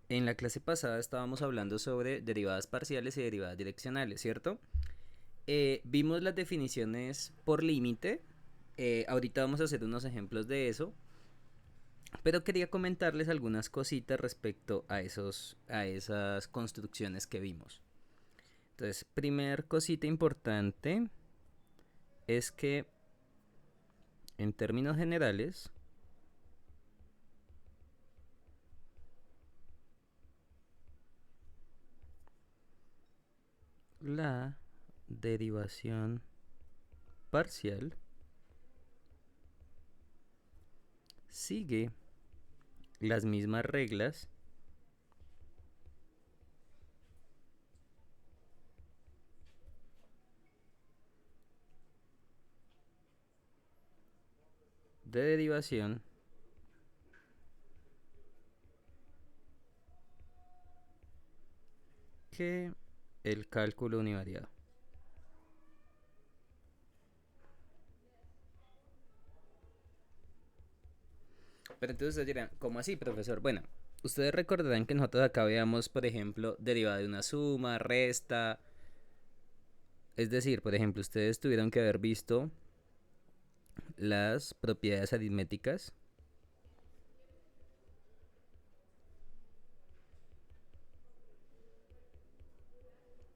En la clase pasada estábamos hablando sobre derivadas parciales y derivadas direccionales, ¿cierto? Vimos las definiciones por límite. Ahorita vamos a hacer unos ejemplos de eso. Pero quería comentarles algunas cositas respecto a esas construcciones que vimos. Entonces, primer cosita importante es que en términos generales, la derivación parcial sigue las mismas reglas de derivación que el cálculo univariado. Pero entonces ustedes dirán, ¿cómo así, profesor? Bueno, ustedes recordarán que nosotros acá veamos, por ejemplo, derivada de una suma, resta. Es decir, por ejemplo, ustedes tuvieron que haber visto las propiedades aritméticas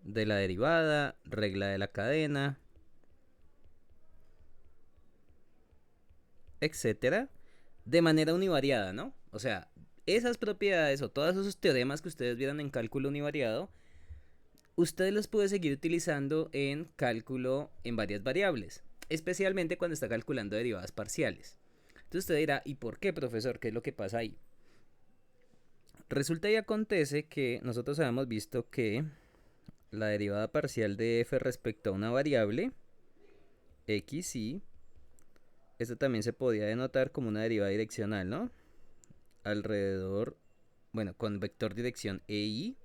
de la derivada, regla de la cadena, etcétera, de manera univariada, ¿no? O sea, esas propiedades o todos esos teoremas que ustedes vieron en cálculo univariado, ustedes los puede seguir utilizando en cálculo en varias variables, especialmente cuando está calculando derivadas parciales. Entonces usted dirá, ¿y por qué, profesor? ¿Qué es lo que pasa ahí? Resulta y acontece que nosotros habíamos visto que la derivada parcial de f respecto a una variable, x y, esto también se podía denotar como una derivada direccional, ¿no? Alrededor, bueno, con vector dirección e y,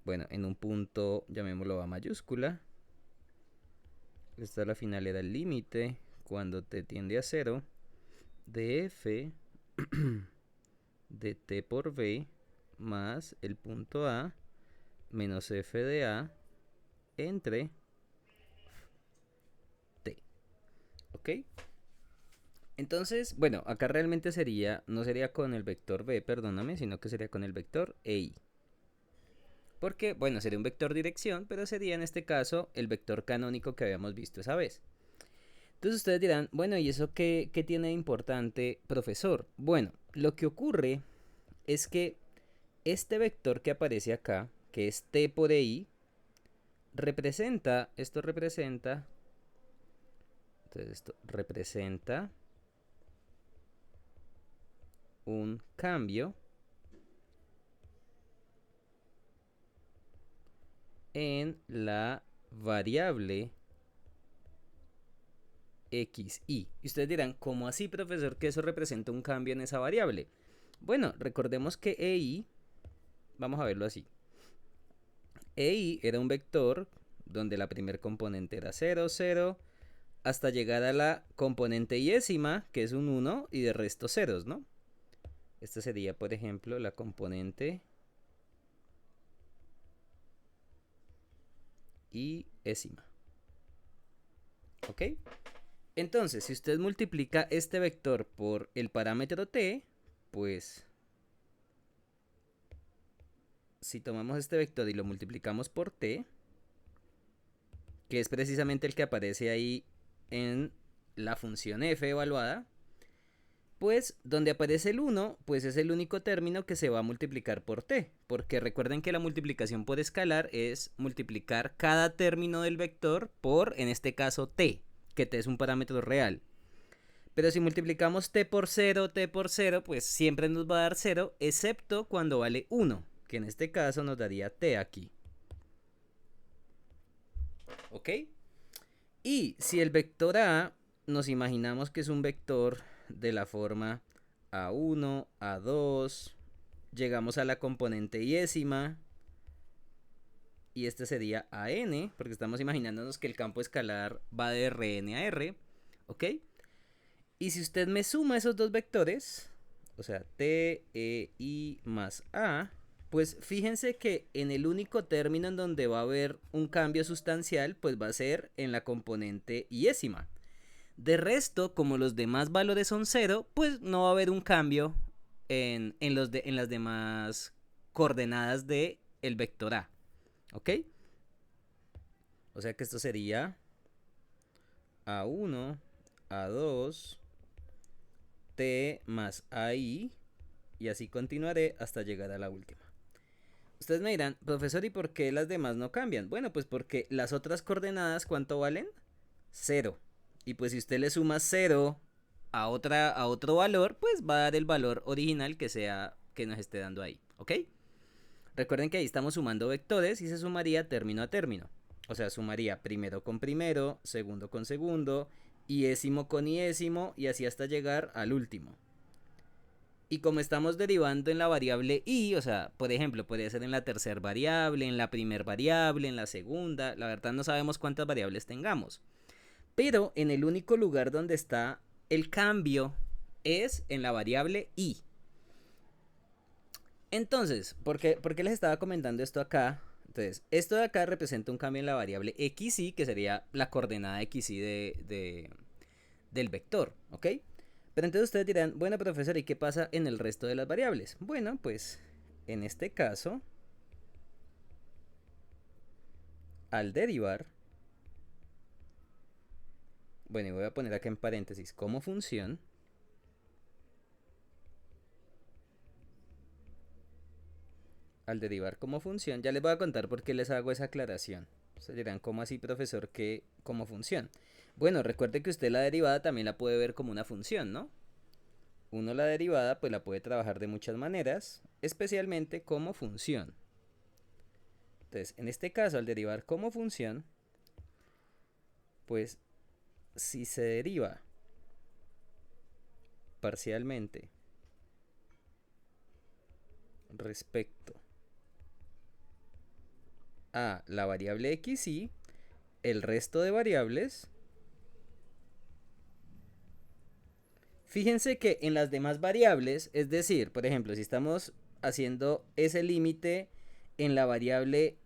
bueno, en un punto, llamémoslo a mayúscula. Esta la final era el límite cuando t tiende a 0 de f de t por v más el punto a menos f de a entre t. ¿Ok? Entonces, bueno, acá realmente sería, no sería con el vector v, perdóname, sino que sería con el vector ei. Porque, bueno, sería un vector dirección, pero sería en este caso el vector canónico que habíamos visto esa vez. Entonces ustedes dirán, bueno, ¿y eso qué tiene de importante, profesor? Bueno, lo que ocurre es que este vector que aparece acá, que es t por i, esto representa un cambio en la variable x, y. Y ustedes dirán, ¿cómo así, profesor, que eso representa un cambio en esa variable? Bueno, recordemos que EI, vamos a verlo así. EI era un vector donde la primer componente era 0, 0, hasta llegar a la componente iésima, que es un 1, y de resto ceros, ¿no? Esta sería, por ejemplo, la componente iésima. ¿Ok? Entonces, si usted multiplica este vector por el parámetro t, pues si tomamos este vector y lo multiplicamos por t, que es precisamente el que aparece ahí en la función f evaluada, pues donde aparece el 1, pues es el único término que se va a multiplicar por t, porque recuerden que la multiplicación por escalar es multiplicar cada término del vector por, en este caso, t, que t es un parámetro real. Pero si multiplicamos t por 0, pues siempre nos va a dar 0, excepto cuando vale 1, que en este caso nos daría t aquí. ¿Ok? Y si el vector a nos imaginamos que es un vector de la forma a1, a2, llegamos a la componente iésima, y este sería a n, porque estamos imaginándonos que el campo escalar va de Rn a R, ¿ok? Y si usted me suma esos dos vectores, o sea, t, e, i más a, pues fíjense que en el único término en donde va a haber un cambio sustancial, pues va a ser en la componente iésima. De resto, como los demás valores son cero, pues no va a haber un cambio en las demás coordenadas de el vector A. ¿Ok? O sea que esto sería A1, A2, T más AI, y así continuaré hasta llegar a la última. Ustedes me dirán, profesor, ¿y por qué las demás no cambian? Bueno, pues porque las otras coordenadas, ¿cuánto valen? Cero. Y pues si usted le suma cero a otro valor, pues va a dar el valor original que sea que nos esté dando ahí. ¿Ok? Recuerden que ahí estamos sumando vectores y se sumaría término a término. O sea, sumaría primero con primero, segundo con segundo, iésimo con iésimo y así hasta llegar al último. Y como estamos derivando en la variable i, o sea, por ejemplo, podría ser en la tercera variable, en la primera variable, en la segunda, la verdad no sabemos cuántas variables tengamos. Pero en el único lugar donde está el cambio es en la variable i. Entonces, por qué les estaba comentando esto acá? Entonces, esto de acá representa un cambio en la variable xy, que sería la coordenada xy del vector, ¿ok? Pero entonces ustedes dirán, bueno, profesor, ¿y qué pasa en el resto de las variables? Bueno, pues en este caso, al derivar, bueno, y voy a poner acá en paréntesis como función, al derivar como función, ya les voy a contar por qué les hago esa aclaración. Ustedes dirán, ¿cómo así, profesor, que como función? Bueno, recuerde que usted la derivada también la puede ver como una función, ¿no? Uno la derivada pues la puede trabajar de muchas maneras, especialmente como función. Entonces, en este caso, al derivar como función, pues si se deriva parcialmente respecto a la variable xy, el resto de variables, fíjense que en las demás variables, es decir, por ejemplo, si estamos haciendo ese límite en la variable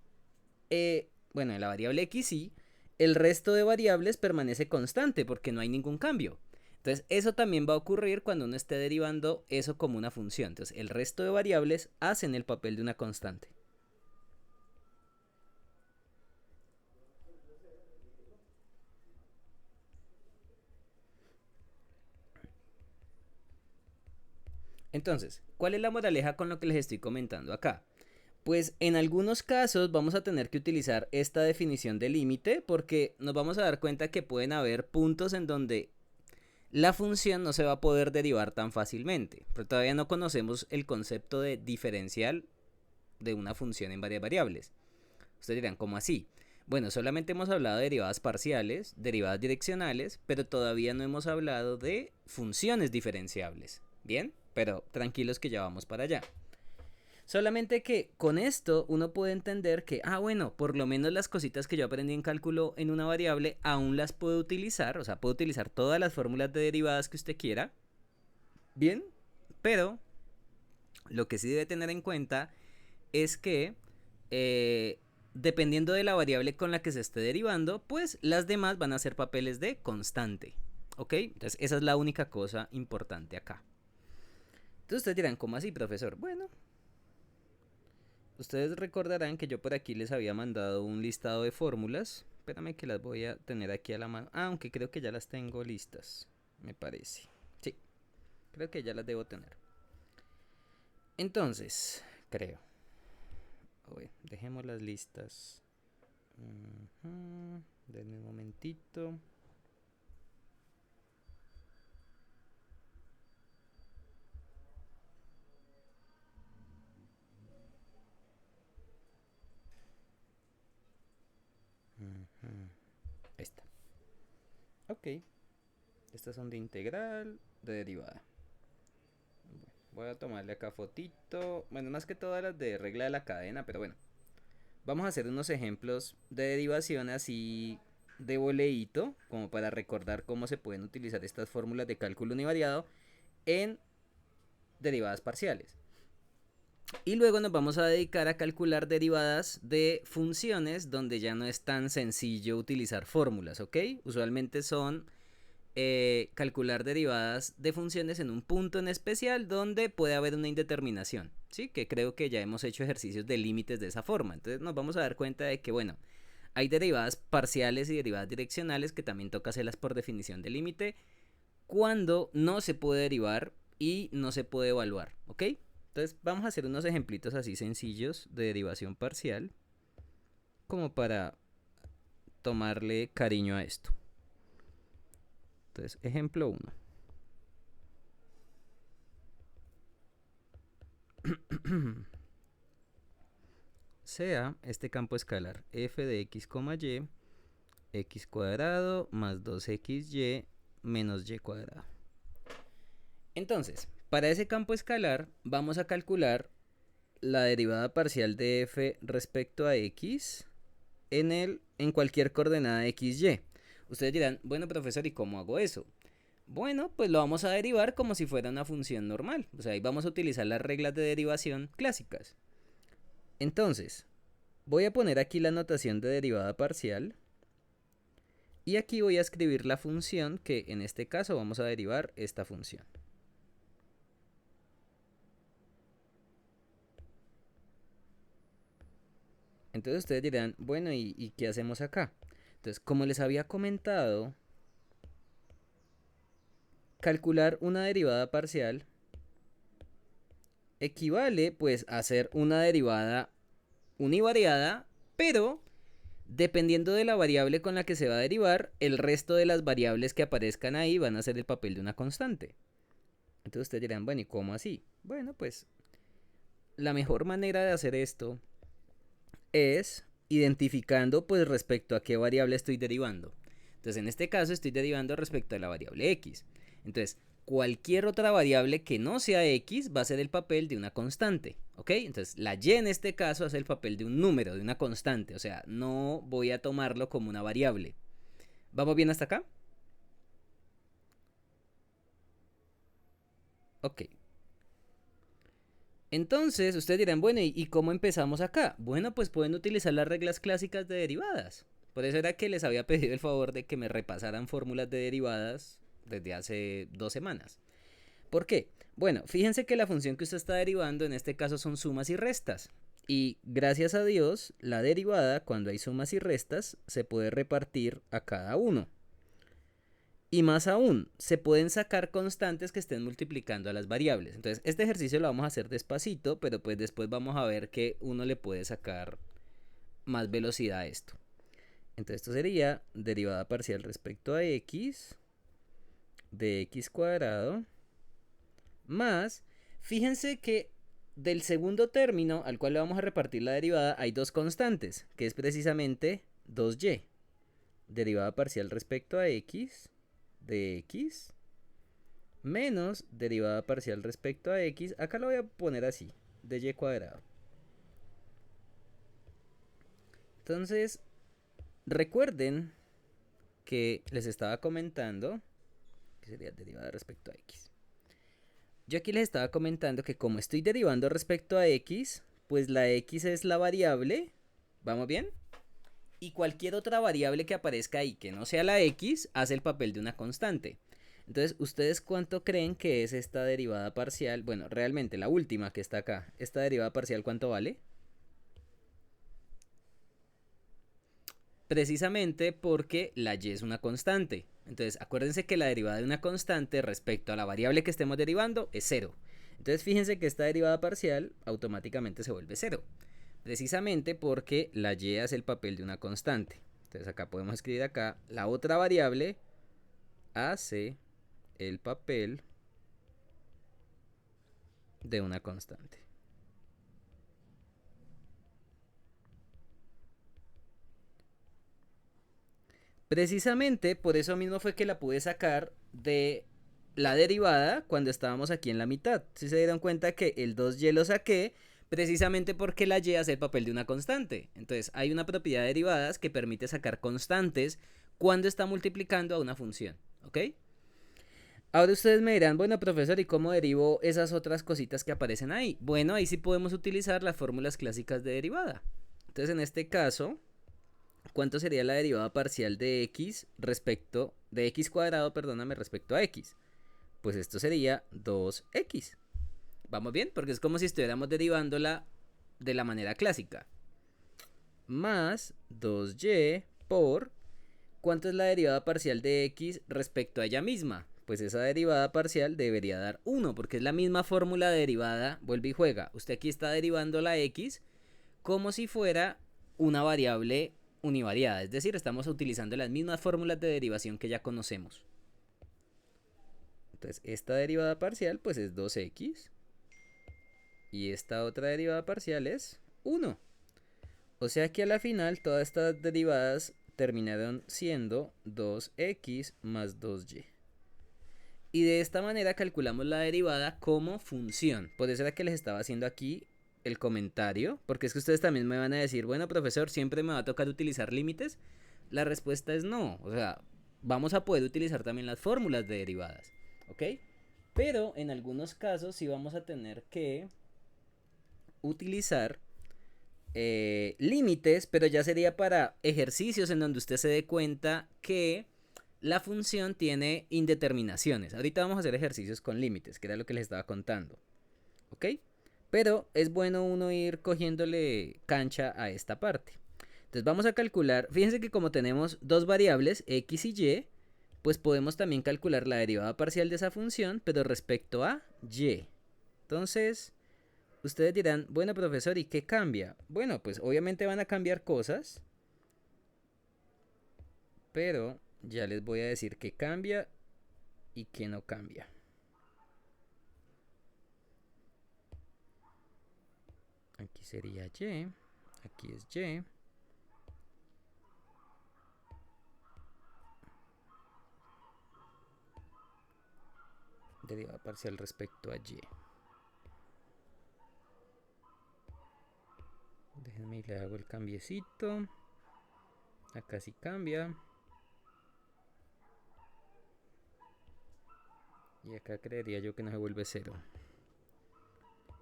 bueno, en la variable xy, el resto de variables permanece constante porque no hay ningún cambio. Entonces, eso también va a ocurrir cuando uno esté derivando eso como una función. Entonces, el resto de variables hacen el papel de una constante. Entonces, ¿cuál es la moraleja con lo que les estoy comentando acá? Pues en algunos casos vamos a tener que utilizar esta definición de límite porque nos vamos a dar cuenta que pueden haber puntos en donde la función no se va a poder derivar tan fácilmente, pero todavía no conocemos el concepto de diferencial de una función en varias variables. Ustedes dirán, ¿cómo así? Bueno, solamente hemos hablado de derivadas parciales, derivadas direccionales, pero todavía no hemos hablado de funciones diferenciables. ¿Bien? Pero tranquilos que ya vamos para allá. Solamente que con esto uno puede entender que, bueno, por lo menos las cositas que yo aprendí en cálculo en una variable aún las puedo utilizar, o sea, puedo utilizar todas las fórmulas de derivadas que usted quiera. Bien, pero lo que sí debe tener en cuenta es que dependiendo de la variable con la que se esté derivando, pues las demás van a ser papeles de constante. ¿Ok? Entonces esa es la única cosa importante acá. Entonces ustedes dirán, ¿cómo así, profesor? Bueno, ustedes recordarán que yo por aquí les había mandado un listado de fórmulas. Espérame que las voy a tener aquí a la mano. Aunque creo que ya las tengo listas, me parece. Sí, creo que ya las debo tener. Entonces, creo. Dejemos las listas. Denme un momentito. Ahí está. Ok. Estas son de integral, de derivada. Voy a tomarle acá fotito. Bueno, más que todas las de regla de la cadena, pero bueno. Vamos a hacer unos ejemplos de derivación así de boleíto, como para recordar cómo se pueden utilizar estas fórmulas de cálculo univariado en derivadas parciales. Y luego nos vamos a dedicar a calcular derivadas de funciones donde ya no es tan sencillo utilizar fórmulas, ¿ok? Usualmente son calcular derivadas de funciones en un punto en especial donde puede haber una indeterminación, ¿sí? Que creo que ya hemos hecho ejercicios de límites de esa forma. Entonces nos vamos a dar cuenta de que, bueno, hay derivadas parciales y derivadas direccionales que también toca hacerlas por definición de límite cuando no se puede derivar y no se puede evaluar, ¿ok? Entonces vamos a hacer unos ejemplitos así sencillos de derivación parcial como para tomarle cariño a esto. Entonces, ejemplo 1. Sea este campo escalar f de x, y, x cuadrado más 2xy menos y cuadrado. Entonces, para ese campo escalar vamos a calcular la derivada parcial de f respecto a x en cualquier coordenada xy. Ustedes dirán, bueno, profesor, ¿y cómo hago eso? Bueno, pues lo vamos a derivar como si fuera una función normal. O sea, ahí vamos a utilizar las reglas de derivación clásicas. Entonces, voy a poner aquí la notación de derivada parcial. Y aquí voy a escribir la función que en este caso vamos a derivar esta función. Entonces ustedes dirán, bueno, ¿y qué hacemos acá? Entonces, como les había comentado, calcular una derivada parcial equivale pues a hacer una derivada univariada, pero dependiendo de la variable con la que se va a derivar, el resto de las variables que aparezcan ahí van a hacer el papel de una constante. Entonces ustedes dirán, bueno, ¿y cómo así? Bueno, pues la mejor manera de hacer esto es identificando pues respecto a qué variable estoy derivando. Entonces en este caso estoy derivando respecto a la variable x. Entonces cualquier otra variable que no sea x va a ser el papel de una constante, ¿ok? Entonces la y en este caso hace el papel de un número, de una constante, o sea, no voy a tomarlo como una variable. ¿Vamos bien hasta acá? Ok. Entonces, ustedes dirán, bueno, ¿y cómo empezamos acá? Bueno, pues pueden utilizar las reglas clásicas de derivadas. Por eso era que les había pedido el favor de que me repasaran fórmulas de derivadas desde hace 2 semanas. ¿Por qué? Bueno, fíjense que la función que usted está derivando en este caso son sumas y restas. Y gracias a Dios, la derivada, cuando hay sumas y restas, se puede repartir a cada uno. Y más aún, se pueden sacar constantes que estén multiplicando a las variables. Entonces, este ejercicio lo vamos a hacer despacito, pero pues después vamos a ver que uno le puede sacar más velocidad a esto. Entonces, esto sería derivada parcial respecto a x de x cuadrado más, fíjense que del segundo término al cual le vamos a repartir la derivada hay dos constantes, que es precisamente 2y. Derivada parcial respecto a x de x menos derivada parcial respecto a x, acá lo voy a poner así, de y cuadrado. Entonces, recuerden que les estaba comentando que sería derivada respecto a x. Yo aquí les estaba comentando que como estoy derivando respecto a x, pues la x es la variable, ¿vamos bien? Y cualquier otra variable que aparezca ahí que no sea la x hace el papel de una constante. Entonces, ¿ustedes cuánto creen que es esta derivada parcial? Bueno, realmente la última que está acá, ¿esta derivada parcial cuánto vale? Precisamente porque la y es una constante. Entonces, acuérdense que la derivada de una constante respecto a la variable que estemos derivando es 0. Entonces, fíjense que esta derivada parcial automáticamente se vuelve 0. Precisamente porque la y hace el papel de una constante. Entonces, acá podemos escribir acá, la otra variable hace el papel de una constante. Precisamente por eso mismo fue que la pude sacar de la derivada cuando estábamos aquí en la mitad. Si se dieron cuenta que el 2y lo saqué precisamente porque la y hace el papel de una constante. Entonces hay una propiedad de derivadas que permite sacar constantes cuando está multiplicando a una función. ¿Ok? Ahora ustedes me dirán, bueno, profesor, ¿y cómo derivo esas otras cositas que aparecen ahí? Bueno, ahí sí podemos utilizar las fórmulas clásicas de derivada. Entonces, en este caso, ¿cuánto sería la derivada parcial de x respecto de x cuadrado, perdóname, respecto a x? Pues esto sería 2x. ¿Vamos bien? Porque es como si estuviéramos derivándola de la manera clásica. Más 2y por... ¿Cuánto es la derivada parcial de x respecto a ella misma? Pues esa derivada parcial debería dar 1, porque es la misma fórmula de derivada, vuelve y juega. Usted aquí está derivando la x como si fuera una variable univariada, es decir, estamos utilizando las mismas fórmulas de derivación que ya conocemos. Entonces, esta derivada parcial pues es 2x y esta otra derivada parcial es 1. O sea que a la final todas estas derivadas terminaron siendo 2x más 2y. Y de esta manera calculamos la derivada como función. Por eso era que les estaba haciendo aquí el comentario, porque es que ustedes también me van a decir, bueno, profesor, ¿siempre me va a tocar utilizar límites? La respuesta es no. O sea, vamos a poder utilizar también las fórmulas de derivadas, ¿ok? Pero en algunos casos sí vamos a tener que utilizar límites, pero ya sería para ejercicios en donde usted se dé cuenta que la función tiene indeterminaciones. Ahorita vamos a hacer ejercicios con límites, que era lo que les estaba contando. ¿Ok? Pero es bueno uno ir cogiéndole cancha a esta parte. Entonces vamos a calcular, fíjense que como tenemos dos variables, x y y, pues podemos también calcular la derivada parcial de esa función, pero respecto a y. Entonces, ustedes dirán, bueno, profesor, ¿y qué cambia? Bueno, pues obviamente van a cambiar cosas, pero ya les voy a decir qué cambia y qué no cambia. Aquí sería y, aquí es y. Derivada parcial respecto a y. Déjenme y le hago el cambiecito. Acá sí cambia. Y acá creería yo que no se vuelve 0.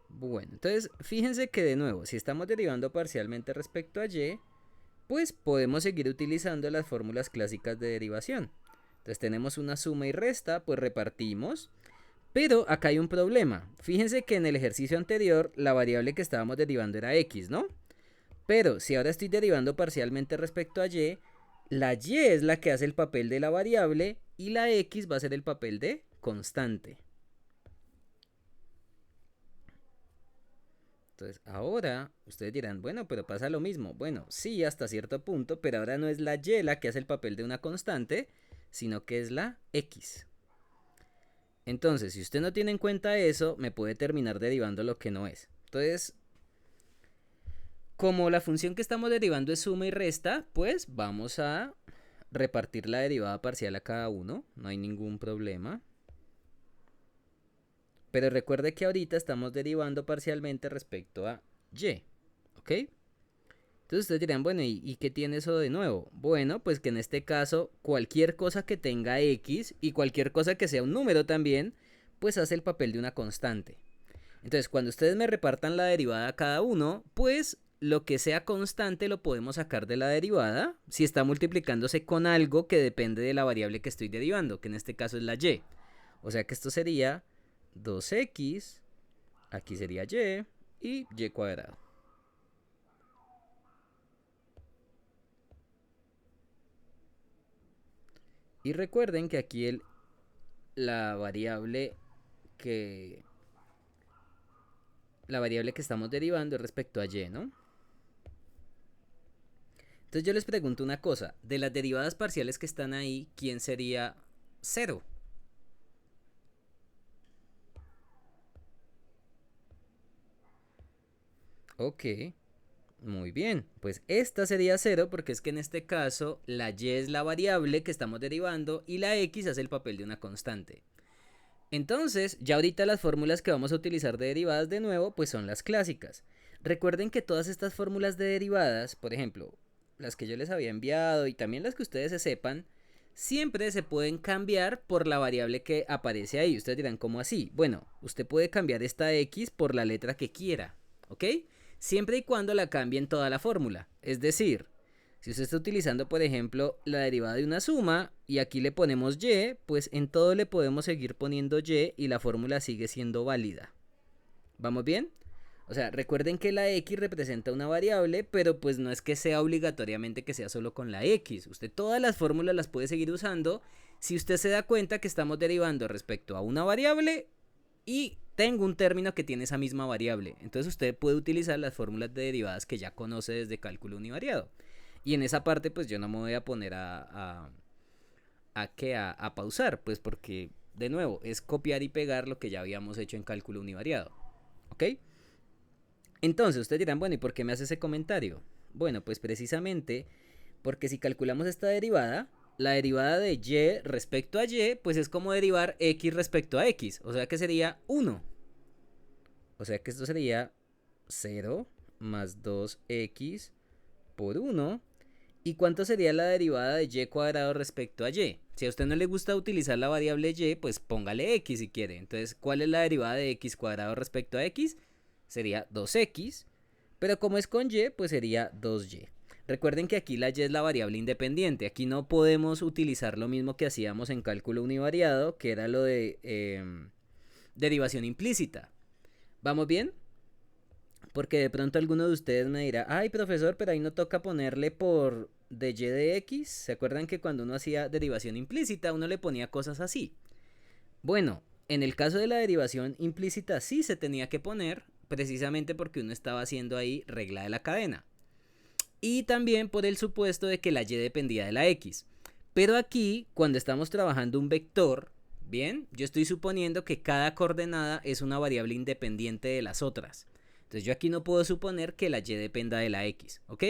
Bueno, entonces fíjense que de nuevo, si estamos derivando parcialmente respecto a y, pues podemos seguir utilizando las fórmulas clásicas de derivación. Entonces tenemos una suma y resta, pues repartimos. Pero acá hay un problema. Fíjense que en el ejercicio anterior la variable que estábamos derivando era x, ¿no? Pero si ahora estoy derivando parcialmente respecto a y, la y es la que hace el papel de la variable y la x va a ser el papel de constante. Entonces ahora ustedes dirán, bueno, pero pasa lo mismo. Bueno, sí, hasta cierto punto, pero ahora no es la y la que hace el papel de una constante, sino que es la x. Entonces, si usted no tiene en cuenta eso, me puede terminar derivando lo que no es. Entonces, como la función que estamos derivando es suma y resta, pues vamos a repartir la derivada parcial a cada uno. No hay ningún problema. Pero recuerde que ahorita estamos derivando parcialmente respecto a y. ¿Ok? Entonces ustedes dirán, bueno, ¿y qué tiene eso de nuevo? Bueno, pues que en este caso cualquier cosa que tenga x y cualquier cosa que sea un número también, pues hace el papel de una constante. Entonces cuando ustedes me repartan la derivada a cada uno, pues lo que sea constante lo podemos sacar de la derivada si está multiplicándose con algo que depende de la variable que estoy derivando, que en este caso es la y. O sea que esto sería 2x, aquí sería y y cuadrado. Y recuerden que aquí la variable que estamos derivando es respecto a y, ¿no? Entonces yo les pregunto una cosa, de las derivadas parciales que están ahí, ¿quién sería 0? Ok, muy bien, pues esta sería 0 porque es que en este caso la y es la variable que estamos derivando y la x hace el papel de una constante. Entonces, ya ahorita las fórmulas que vamos a utilizar de derivadas de nuevo, pues son las clásicas. Recuerden que todas estas fórmulas de derivadas, por ejemplo, las que yo les había enviado y también las que ustedes se sepan, siempre se pueden cambiar por la variable que aparece ahí. Ustedes dirán, ¿cómo así? Bueno, usted puede cambiar esta x por la letra que quiera, ¿ok? Siempre y cuando la cambie en toda la fórmula. Es decir, si usted está utilizando, por ejemplo, la derivada de una suma y aquí le ponemos y, pues en todo le podemos seguir poniendo y la fórmula sigue siendo válida. ¿Vamos bien? O sea, recuerden que la x representa una variable, pero pues no es que sea obligatoriamente que sea solo con la x. Usted todas las fórmulas las puede seguir usando si usted se da cuenta que estamos derivando respecto a una variable y tengo un término que tiene esa misma variable. Entonces usted puede utilizar las fórmulas de derivadas que ya conoce desde cálculo univariado. Y en esa parte pues yo no me voy a poner a pausar, pues porque de nuevo es copiar y pegar lo que ya habíamos hecho en cálculo univariado. ¿Ok? Entonces ustedes dirán, bueno, ¿y por qué me hace ese comentario? Bueno, pues precisamente porque si calculamos esta derivada, la derivada de y respecto a y, pues es como derivar x respecto a x, o sea que sería 1. O sea que esto sería 0 más 2x por 1. ¿Y cuánto sería la derivada de y cuadrado respecto a y? Si a usted no le gusta utilizar la variable y, pues póngale x si quiere. Entonces, ¿cuál es la derivada de x cuadrado respecto a x? Sería 2x, pero como es con y, pues sería 2y. Recuerden que aquí la y es la variable independiente. Aquí no podemos utilizar lo mismo que hacíamos en cálculo univariado, que era lo de derivación implícita. ¿Vamos bien? Porque de pronto alguno de ustedes me dirá, ay profesor, pero ahí no toca ponerle por de y de x. ¿Se acuerdan que cuando uno hacía derivación implícita uno le ponía cosas así? Bueno, en el caso de la derivación implícita sí se tenía que poner, precisamente porque uno estaba haciendo ahí regla de la cadena. Y también por el supuesto de que la y dependía de la x. Pero aquí, cuando estamos trabajando un vector, bien, yo estoy suponiendo que cada coordenada es una variable independiente de las otras. Entonces yo aquí no puedo suponer que la y dependa de la x, ¿ok?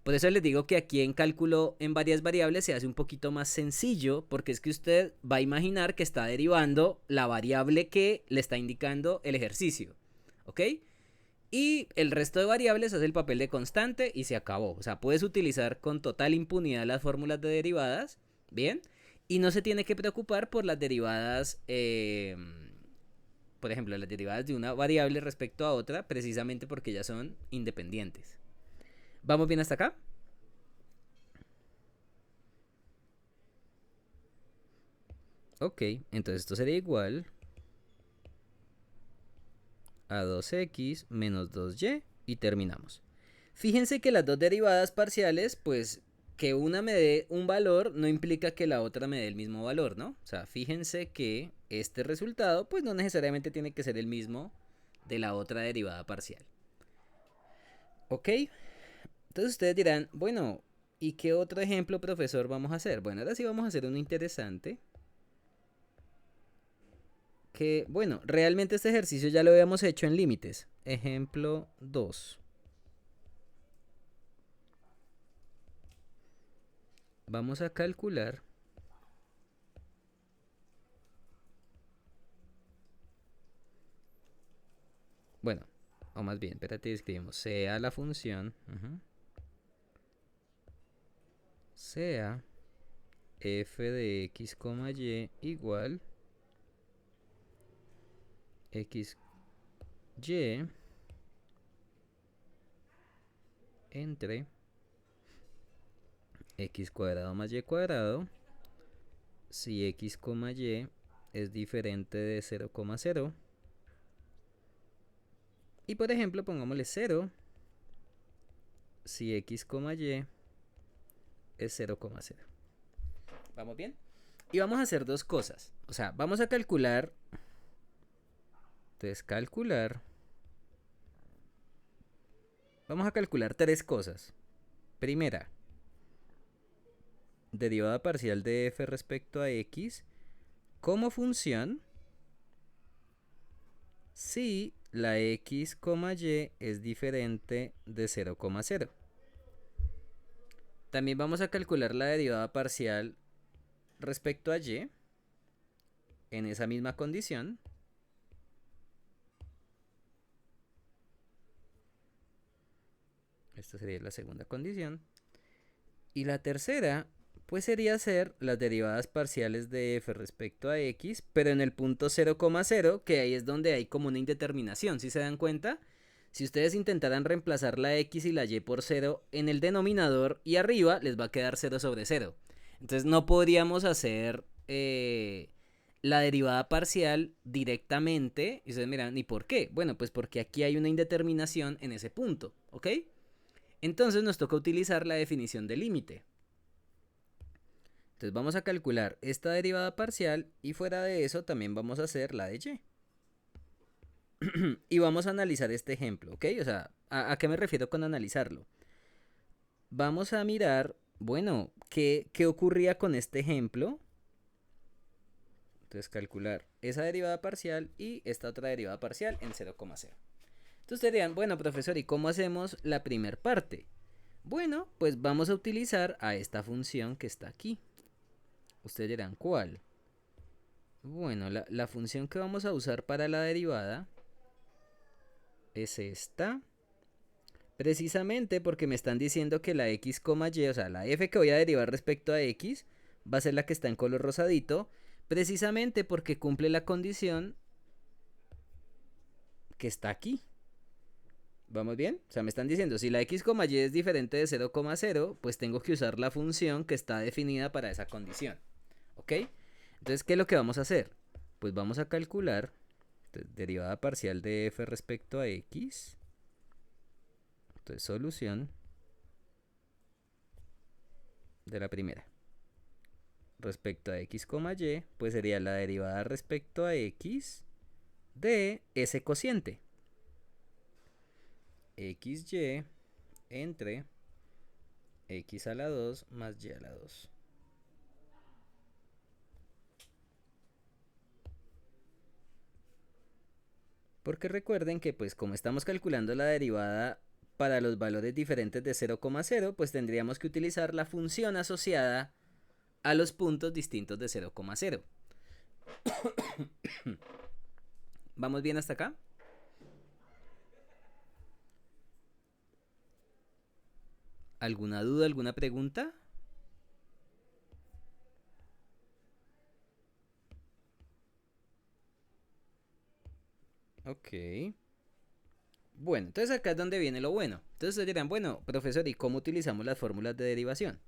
Por eso les digo que aquí en cálculo en varias variables se hace un poquito más sencillo, porque es que usted va a imaginar que está derivando la variable que le está indicando el ejercicio, ¿ok? Y el resto de variables hace el papel de constante y se acabó. O sea, puedes utilizar con total impunidad las fórmulas de derivadas, ¿bien? Y no se tiene que preocupar por las derivadas, por ejemplo, las derivadas de una variable respecto a otra, precisamente porque ya son independientes. ¿Vamos bien hasta acá? Ok, entonces esto sería igual a 2x menos 2y y terminamos. Fíjense que las dos derivadas parciales, pues que una me dé un valor no implica que la otra me dé el mismo valor, ¿no? O sea, fíjense que este resultado pues no necesariamente tiene que ser el mismo de la otra derivada parcial. ¿Ok? Entonces ustedes dirán, bueno, ¿y qué otro ejemplo, profesor, vamos a hacer? Bueno, ahora sí vamos a hacer uno interesante. Que, bueno, realmente este ejercicio ya lo habíamos hecho en límites. Ejemplo 2. Vamos a calcular bueno, o más bien, espérate, escribimos sea la función sea f de x, y igual x y entre x cuadrado más y cuadrado si x, y es diferente de 0,0 y por ejemplo pongámosle 0 si x, y es 0,0. ¿Vamos bien? Y vamos a hacer dos cosas. O sea, vamos a calcular. Entonces, vamos a calcular tres cosas. Primera, derivada parcial de f respecto a x como función si la x, y es diferente de 0,0. También vamos a calcular la derivada parcial respecto a y en esa misma condición. Esta sería la segunda condición. Y la tercera, Pues sería hacer las derivadas parciales de f respecto a x, pero en el punto 0,0, que ahí es donde hay como una indeterminación, ¿sí se dan cuenta? Si ustedes intentaran reemplazar la x y la y por 0 en el denominador y arriba, les va a quedar 0 sobre 0. Entonces no podríamos hacer la derivada parcial directamente. Y ustedes miran, ¿y por qué? Bueno, pues porque aquí hay una indeterminación en ese punto, ¿ok? Entonces nos toca utilizar la definición de límite. Entonces vamos a calcular esta derivada parcial y fuera de eso también vamos a hacer la de y. Y vamos a analizar este ejemplo, ¿ok? O sea, ¿a qué me refiero con analizarlo? Vamos a mirar, bueno, ¿qué ocurría con este ejemplo? Entonces calcular esa derivada parcial y esta otra derivada parcial en 0,0. Entonces ustedes dirán, bueno, profesor, ¿y cómo hacemos la primera parte? Bueno, pues vamos a utilizar a esta función que está aquí. Ustedes dirán, ¿cuál? Bueno, la función que vamos a usar para la derivada es esta. Precisamente porque me están diciendo que la x, y, o sea, la f que voy a derivar respecto a x, va a ser la que está en color rosadito. Precisamente porque cumple la condición que está aquí. ¿Vamos bien? O sea, me están diciendo, si la x, y es diferente de 0,0, pues tengo que usar la función que está definida para esa condición. ¿Ok? Entonces, ¿qué es lo que vamos a hacer? Pues vamos a calcular derivada parcial de f respecto a x. Entonces, solución de la primera. Respecto a x, y, pues sería la derivada respecto a x de ese cociente. xy entre x a la 2 más y a la 2. Porque recuerden que pues como estamos calculando la derivada para los valores diferentes de 0,0, pues tendríamos que utilizar la función asociada a los puntos distintos de 0,0. ¿Vamos bien hasta acá? ¿Alguna duda, alguna pregunta? Ok. Bueno, entonces acá es donde viene lo bueno. Entonces ustedes dirán, bueno, profesor, ¿y cómo utilizamos las fórmulas de derivación?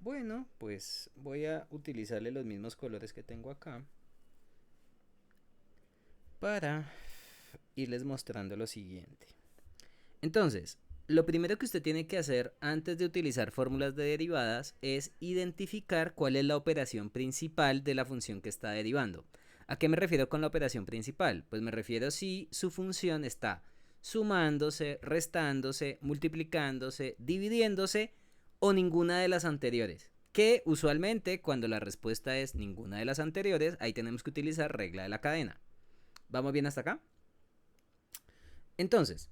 Bueno, pues voy a utilizarle los mismos colores que tengo acá para irles mostrando lo siguiente. Entonces, lo primero que usted tiene que hacer antes de utilizar fórmulas de derivadas es identificar cuál es la operación principal de la función que está derivando. ¿A qué me refiero con la operación principal? Pues me refiero si su función está sumándose, restándose, multiplicándose, dividiéndose o ninguna de las anteriores. Que usualmente cuando la respuesta es ninguna de las anteriores, ahí tenemos que utilizar regla de la cadena. ¿Vamos bien hasta acá? Entonces,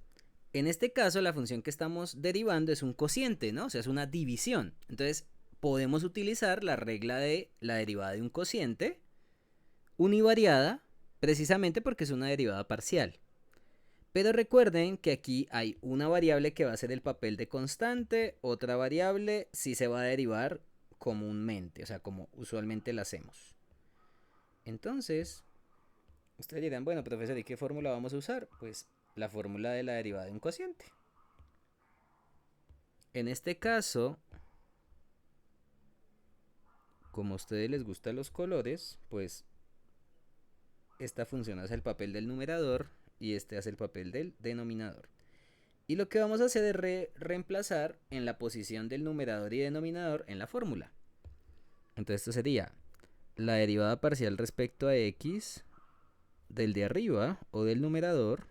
en este caso la función que estamos derivando es un cociente, ¿no? O sea, es una división. Entonces, podemos utilizar la regla de la derivada de un cociente univariada, precisamente porque es una derivada parcial. Pero recuerden que aquí hay una variable que va a ser el papel de constante, otra variable sí se va a derivar comúnmente, o sea, como usualmente la hacemos. Entonces, ustedes dirán, bueno, profesor, ¿y qué fórmula vamos a usar? Pues la fórmula de la derivada de un cociente. En este caso, como a ustedes les gustan los colores, pues esta función hace el papel del numerador y este hace el papel del denominador. Y lo que vamos a hacer es reemplazar en la posición del numerador y denominador en la fórmula. Entonces esto sería la derivada parcial respecto a x del de arriba o del numerador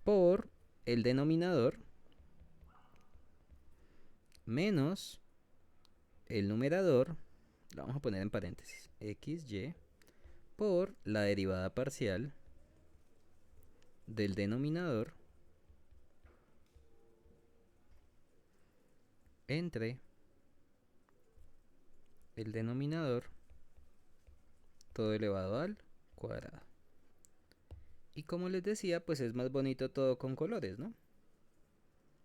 por el denominador menos el numerador, lo vamos a poner en paréntesis, xy por la derivada parcial del denominador entre el denominador todo elevado al cuadrado. Y como les decía, pues es más bonito todo con colores, ¿no?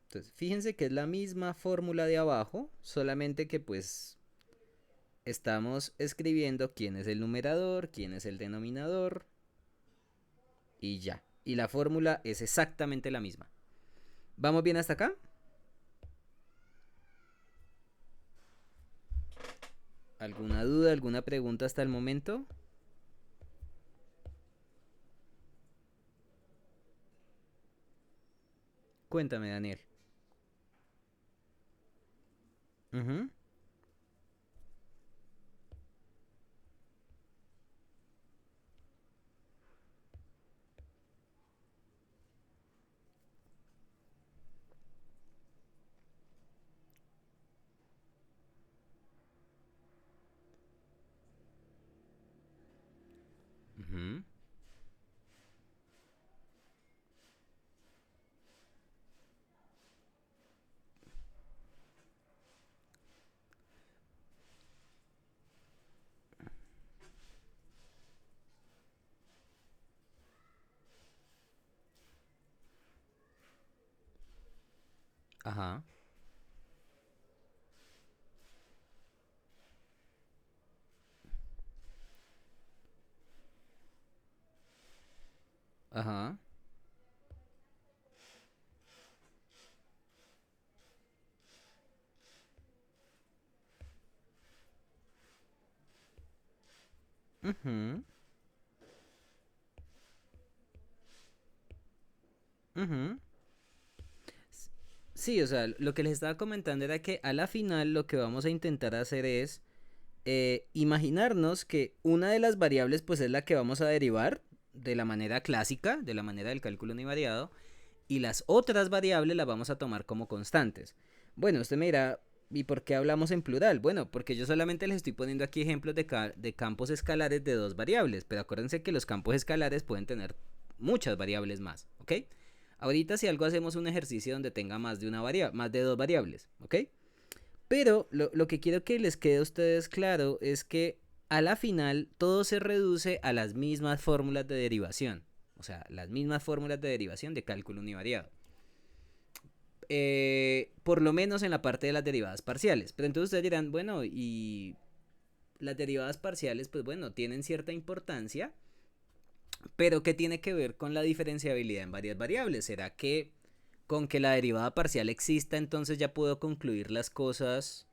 Entonces, fíjense que es la misma fórmula de abajo, solamente que pues estamos escribiendo quién es el numerador, quién es el denominador y ya. Y la fórmula es exactamente la misma. ¿Vamos bien hasta acá? ¿Alguna duda, alguna pregunta hasta el momento? Cuéntame, Daniel. Ujú. Ujú. Ajá. Ajá. Ujú. Ujú. Sí, o sea, lo que les estaba comentando era que a la final lo que vamos a intentar hacer es imaginarnos que una de las variables pues es la que vamos a derivar de la manera clásica, de la manera del cálculo univariado, y las otras variables las vamos a tomar como constantes. Bueno, usted me dirá, ¿y por qué hablamos en plural? Bueno, porque yo solamente les estoy poniendo aquí ejemplos de campos escalares de dos variables, pero acuérdense que los campos escalares pueden tener muchas variables más, ¿ok? Ahorita si algo hacemos un ejercicio donde tenga más de una variable, más de dos variables, ¿ok? Pero lo que quiero que les quede a ustedes claro es que a la final todo se reduce a las mismas fórmulas de derivación. O sea, las mismas fórmulas de derivación de cálculo univariado. Por lo menos en la parte de las derivadas parciales. Pero entonces ustedes dirán, bueno, y las derivadas parciales, pues bueno, tienen cierta importancia, pero ¿qué tiene que ver con la diferenciabilidad en varias variables? ¿Será que con que la derivada parcial exista, entonces ya puedo concluir las cosas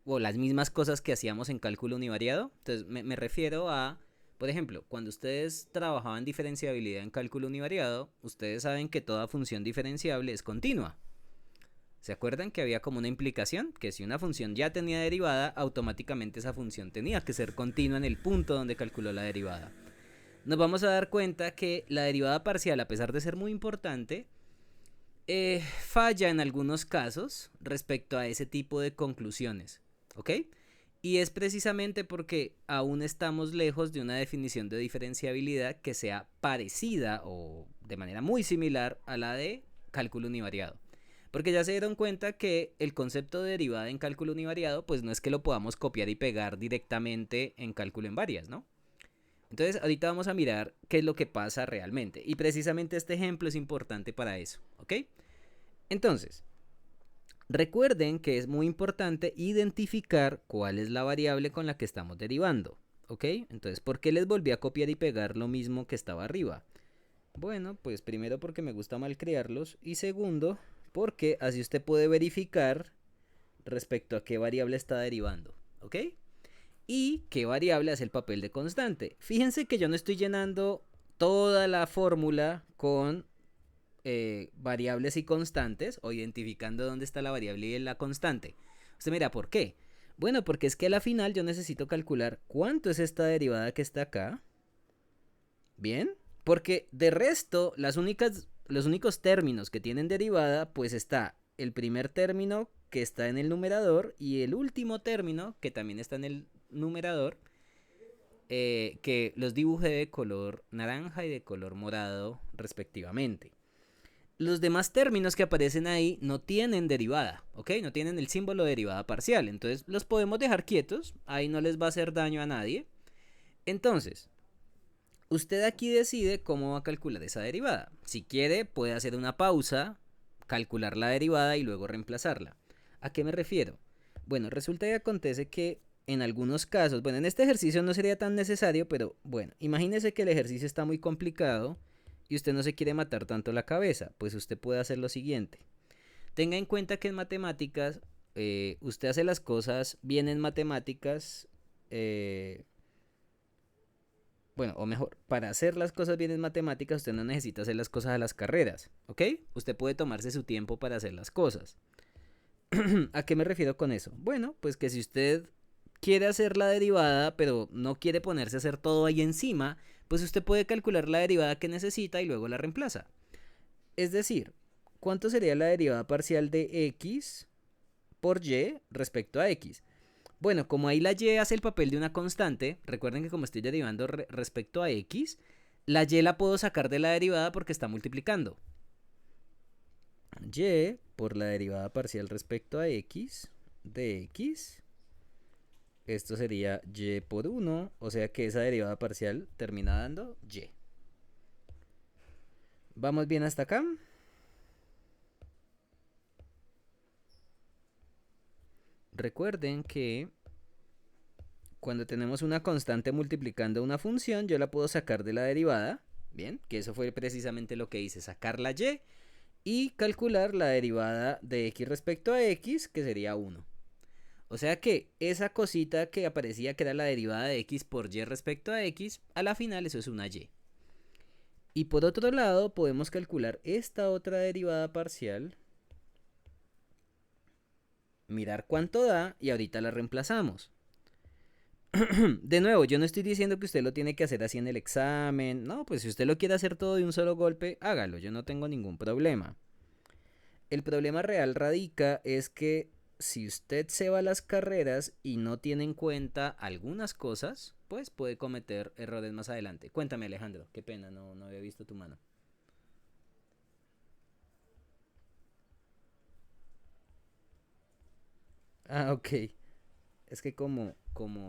o las mismas cosas que hacíamos en cálculo univariado? Entonces me refiero a, por ejemplo, cuando ustedes trabajaban diferenciabilidad en cálculo univariado, ustedes saben que toda función diferenciable es continua. ¿Se acuerdan que había como una implicación? Que si una función ya tenía derivada, automáticamente esa función tenía que ser continua en el punto donde calculó la derivada. Nos vamos a dar cuenta que la derivada parcial, a pesar de ser muy importante, falla en algunos casos respecto a ese tipo de conclusiones. ¿Ok? Y es precisamente porque aún estamos lejos de una definición de diferenciabilidad que sea parecida o de manera muy similar a la de cálculo univariado. Porque ya se dieron cuenta que el concepto de derivada en cálculo univariado, pues no es que lo podamos copiar y pegar directamente en cálculo en varias, ¿no? Entonces, ahorita vamos a mirar qué es lo que pasa realmente. Y precisamente este ejemplo es importante para eso, ¿ok? Entonces, recuerden que es muy importante identificar cuál es la variable con la que estamos derivando, ¿ok? Entonces, ¿por qué les volví a copiar y pegar lo mismo que estaba arriba? Bueno, pues primero porque me gusta mal crearlos y segundo porque así usted puede verificar respecto a qué variable está derivando, ¿ok? Y qué variable hace el papel de constante. Fíjense que yo no estoy llenando toda la fórmula con variables y constantes o identificando dónde está la variable y la constante. Usted mira, ¿por qué? Bueno, porque es que a la final yo necesito calcular cuánto es esta derivada que está acá. Bien, porque de resto los únicos términos que tienen derivada pues está el primer término que está en el numerador y el último término que también está en el numerador, que los dibujé de color naranja y de color morado respectivamente. Los demás términos que aparecen ahí no tienen derivada, ¿ok? No tienen el símbolo de derivada parcial, entonces los podemos dejar quietos, ahí no les va a hacer daño a nadie. Entonces, usted aquí decide cómo va a calcular esa derivada. Si quiere, puede hacer una pausa, calcular la derivada y luego reemplazarla. ¿A qué me refiero? Bueno, resulta que acontece que en algunos casos, bueno, en este ejercicio no sería tan necesario, pero bueno, imagínese que el ejercicio está muy complicado y usted no se quiere matar tanto la cabeza, pues usted puede hacer lo siguiente. Tenga en cuenta que en matemáticas, usted hace las cosas bien en matemáticas, eh, bueno, o mejor, para hacer las cosas bien en matemáticas, usted no necesita hacer las cosas a las carreras, ¿ok? Usted puede tomarse su tiempo para hacer las cosas. ¿A qué me refiero con eso? Bueno, pues que si usted quiere hacer la derivada, pero no quiere ponerse a hacer todo ahí encima, pues usted puede calcular la derivada que necesita y luego la reemplaza. Es decir, ¿cuánto sería la derivada parcial de x por y respecto a x? Bueno, como ahí la y hace el papel de una constante, recuerden que como estoy derivando respecto a x, la y la puedo sacar de la derivada porque está multiplicando. Y por la derivada parcial respecto a x de x. Esto sería y por 1, o sea que esa derivada parcial termina dando y. ¿Vamos bien hasta acá? Recuerden que cuando tenemos una constante multiplicando una función, yo la puedo sacar de la derivada, bien, que eso fue precisamente lo que hice, sacar la y calcular la derivada de x respecto a x, que sería 1. O sea que esa cosita que aparecía que era la derivada de x por y respecto a x, a la final eso es una y. Y por otro lado podemos calcular esta otra derivada parcial, mirar cuánto da y ahorita la reemplazamos. De nuevo, yo no estoy diciendo que usted lo tiene que hacer así en el examen. No, pues si usted lo quiere hacer todo de un solo golpe, hágalo, yo no tengo ningún problema. El problema real radica es que si usted se va a las carreras y no tiene en cuenta algunas cosas, pues puede cometer errores más adelante. Cuéntame, Alejandro, qué pena, no había visto tu mano. Ah, ok. Es que como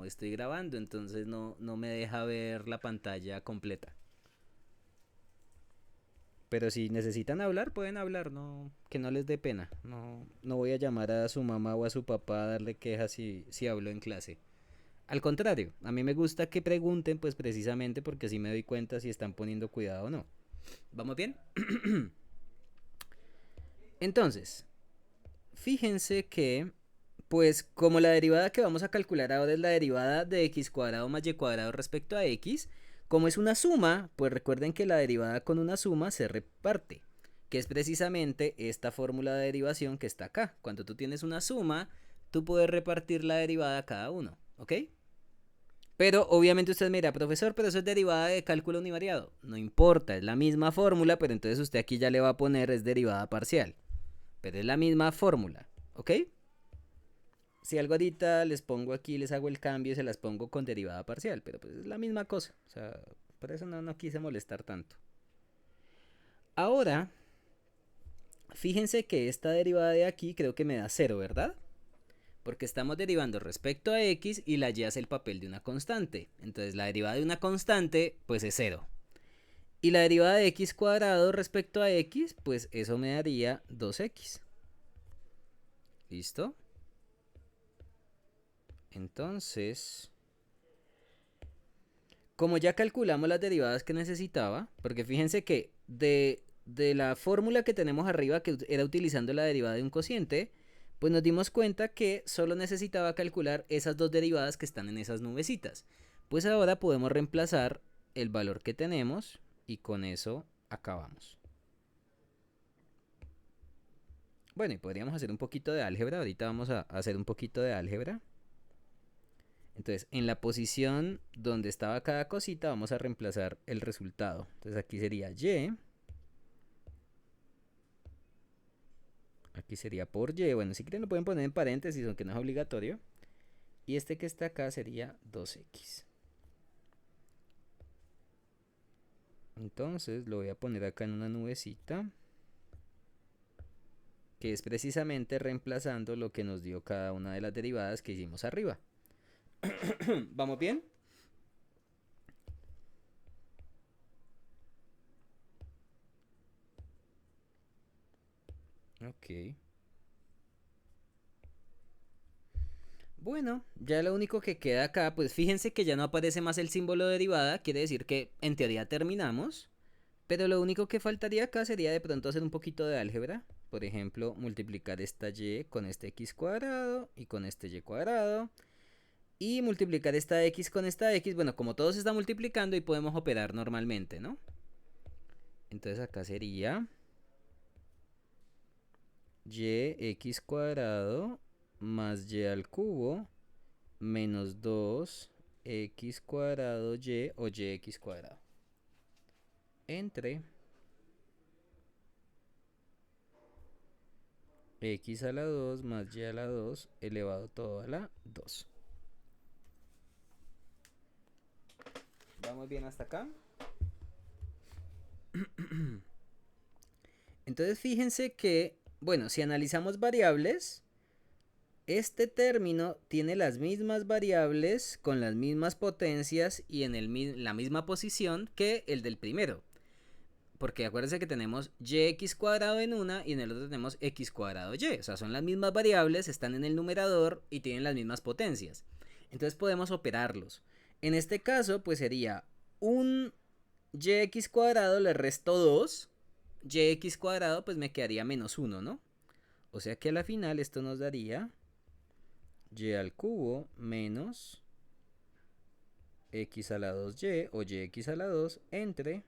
estoy grabando, entonces no me deja ver la pantalla completa. Pero si necesitan hablar, pueden hablar, no, que no les dé pena. No voy a llamar a su mamá o a su papá a darle quejas si hablo en clase. Al contrario, a mí me gusta que pregunten, pues precisamente porque así me doy cuenta si están poniendo cuidado o no. ¿Vamos bien? Entonces, fíjense que, pues como la derivada que vamos a calcular ahora es la derivada de x cuadrado más y cuadrado respecto a x, como es una suma, pues recuerden que la derivada con una suma se reparte, que es precisamente esta fórmula de derivación que está acá. Cuando tú tienes una suma, tú puedes repartir la derivada a cada uno, ¿ok? Pero obviamente usted me dirá, profesor, pero eso es derivada de cálculo univariado. No importa, es la misma fórmula, pero entonces usted aquí ya le va a poner es derivada parcial. Pero es la misma fórmula, ¿ok? Si algo ahorita les pongo aquí, les hago el cambio y se las pongo con derivada parcial, pero pues es la misma cosa. O sea, por eso no quise molestar tanto. Ahora, fíjense que esta derivada de aquí creo que me da 0, ¿verdad? Porque estamos derivando respecto a x y la y hace el papel de una constante. Entonces la derivada de una constante, pues es 0. Y la derivada de x cuadrado respecto a x, pues eso me daría 2x. ¿Listo? Entonces, como ya calculamos las derivadas que necesitaba, porque fíjense que de la fórmula que tenemos arriba, que era utilizando la derivada de un cociente, pues nos dimos cuenta que solo necesitaba calcular esas dos derivadas que están en esas nubecitas. Pues ahora podemos reemplazar el valor que tenemos y con eso acabamos. Bueno, y podríamos hacer un poquito de álgebra. Ahorita vamos a hacer un poquito de álgebra. Entonces, en la posición donde estaba cada cosita, vamos a reemplazar el resultado. Entonces, aquí sería y. Aquí sería por y. Bueno, si quieren lo pueden poner en paréntesis, aunque no es obligatorio. Y este que está acá sería 2x. Entonces, lo voy a poner acá en una nubecita, que es precisamente reemplazando lo que nos dio cada una de las derivadas que hicimos arriba. ¿Vamos bien? Ok. Bueno, ya lo único que queda acá, pues fíjense que ya no aparece más el símbolo de derivada, quiere decir que en teoría terminamos, pero lo único que faltaría acá sería de pronto hacer un poquito de álgebra. Por ejemplo, multiplicar esta y con este x cuadrado y con este y cuadrado. Y multiplicar esta x con esta x. Bueno, como todo se está multiplicando y podemos operar normalmente, ¿no? Entonces acá sería x cuadrado más y al cubo menos 2x cuadrado y o yx cuadrado entre x a la 2 más y a la 2 elevado todo a la 2. ¿Vamos bien hasta acá? Entonces fíjense que, bueno, si analizamos variables, este término tiene las mismas variables con las mismas potencias y en la misma posición que el del primero. Porque acuérdense que tenemos yx cuadrado en una y en el otro tenemos x cuadrado y. O sea, son las mismas variables, están en el numerador y tienen las mismas potencias. Entonces podemos operarlos. En este caso, pues sería un yx cuadrado le resto 2. Yx cuadrado pues me quedaría menos 1, ¿no? O sea que a la final esto nos daría y al cubo menos x a la 2y o yx a la 2 entre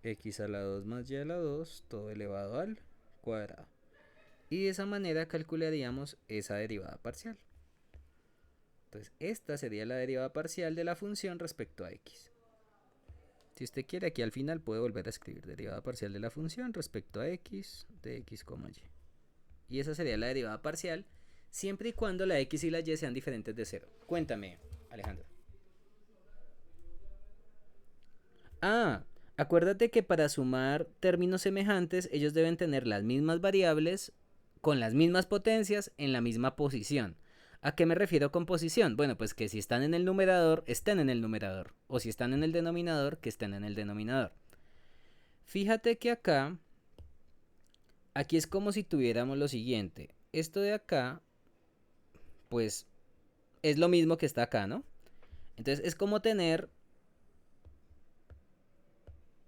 x a la 2 más y a la 2 todo elevado al cuadrado. Y de esa manera calcularíamos esa derivada parcial. Entonces esta sería la derivada parcial de la función respecto a x. Si usted quiere, aquí al final puede volver a escribir derivada parcial de la función respecto a x de x, y. Y esa sería la derivada parcial siempre y cuando la x y la y sean diferentes de 0. Cuéntame, Alejandro. Ah, acuérdate que para sumar términos semejantes ellos deben tener las mismas variables con las mismas potencias en la misma posición. ¿A qué me refiero con posición? Bueno, pues que si están en el numerador, estén en el numerador. O si están en el denominador, que estén en el denominador. Fíjate que acá, aquí es como si tuviéramos lo siguiente. Esto de acá, pues es lo mismo que está acá, ¿no? Entonces es como tener,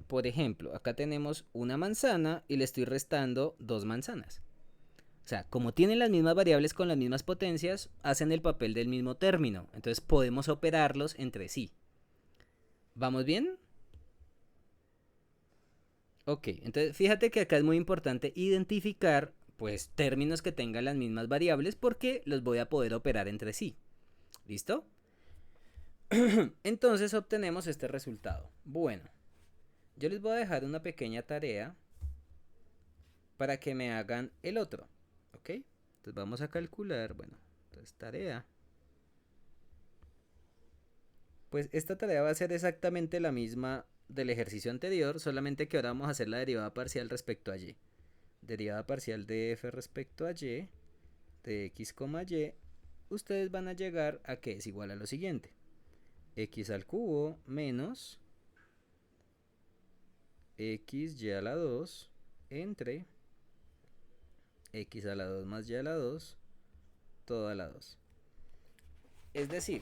por ejemplo, acá tenemos una manzana y le estoy restando 2 manzanas. O sea, como tienen las mismas variables con las mismas potencias, hacen el papel del mismo término. Entonces podemos operarlos entre sí. ¿Vamos bien? Ok, entonces fíjate que acá es muy importante identificar pues términos que tengan las mismas variables porque los voy a poder operar entre sí. ¿Listo? Entonces obtenemos este resultado. Bueno, yo les voy a dejar una pequeña tarea para que me hagan el otro. ¿Ok? Entonces vamos a calcular, bueno, entonces tarea. Pues esta tarea va a ser exactamente la misma del ejercicio anterior, solamente que ahora vamos a hacer la derivada parcial respecto a y. Derivada parcial de f respecto a y, de x, y, ustedes van a llegar a que es igual a lo siguiente. X al cubo menos x y a la 2 entre x a la 2 más y a la 2 todo a la 2. Es decir,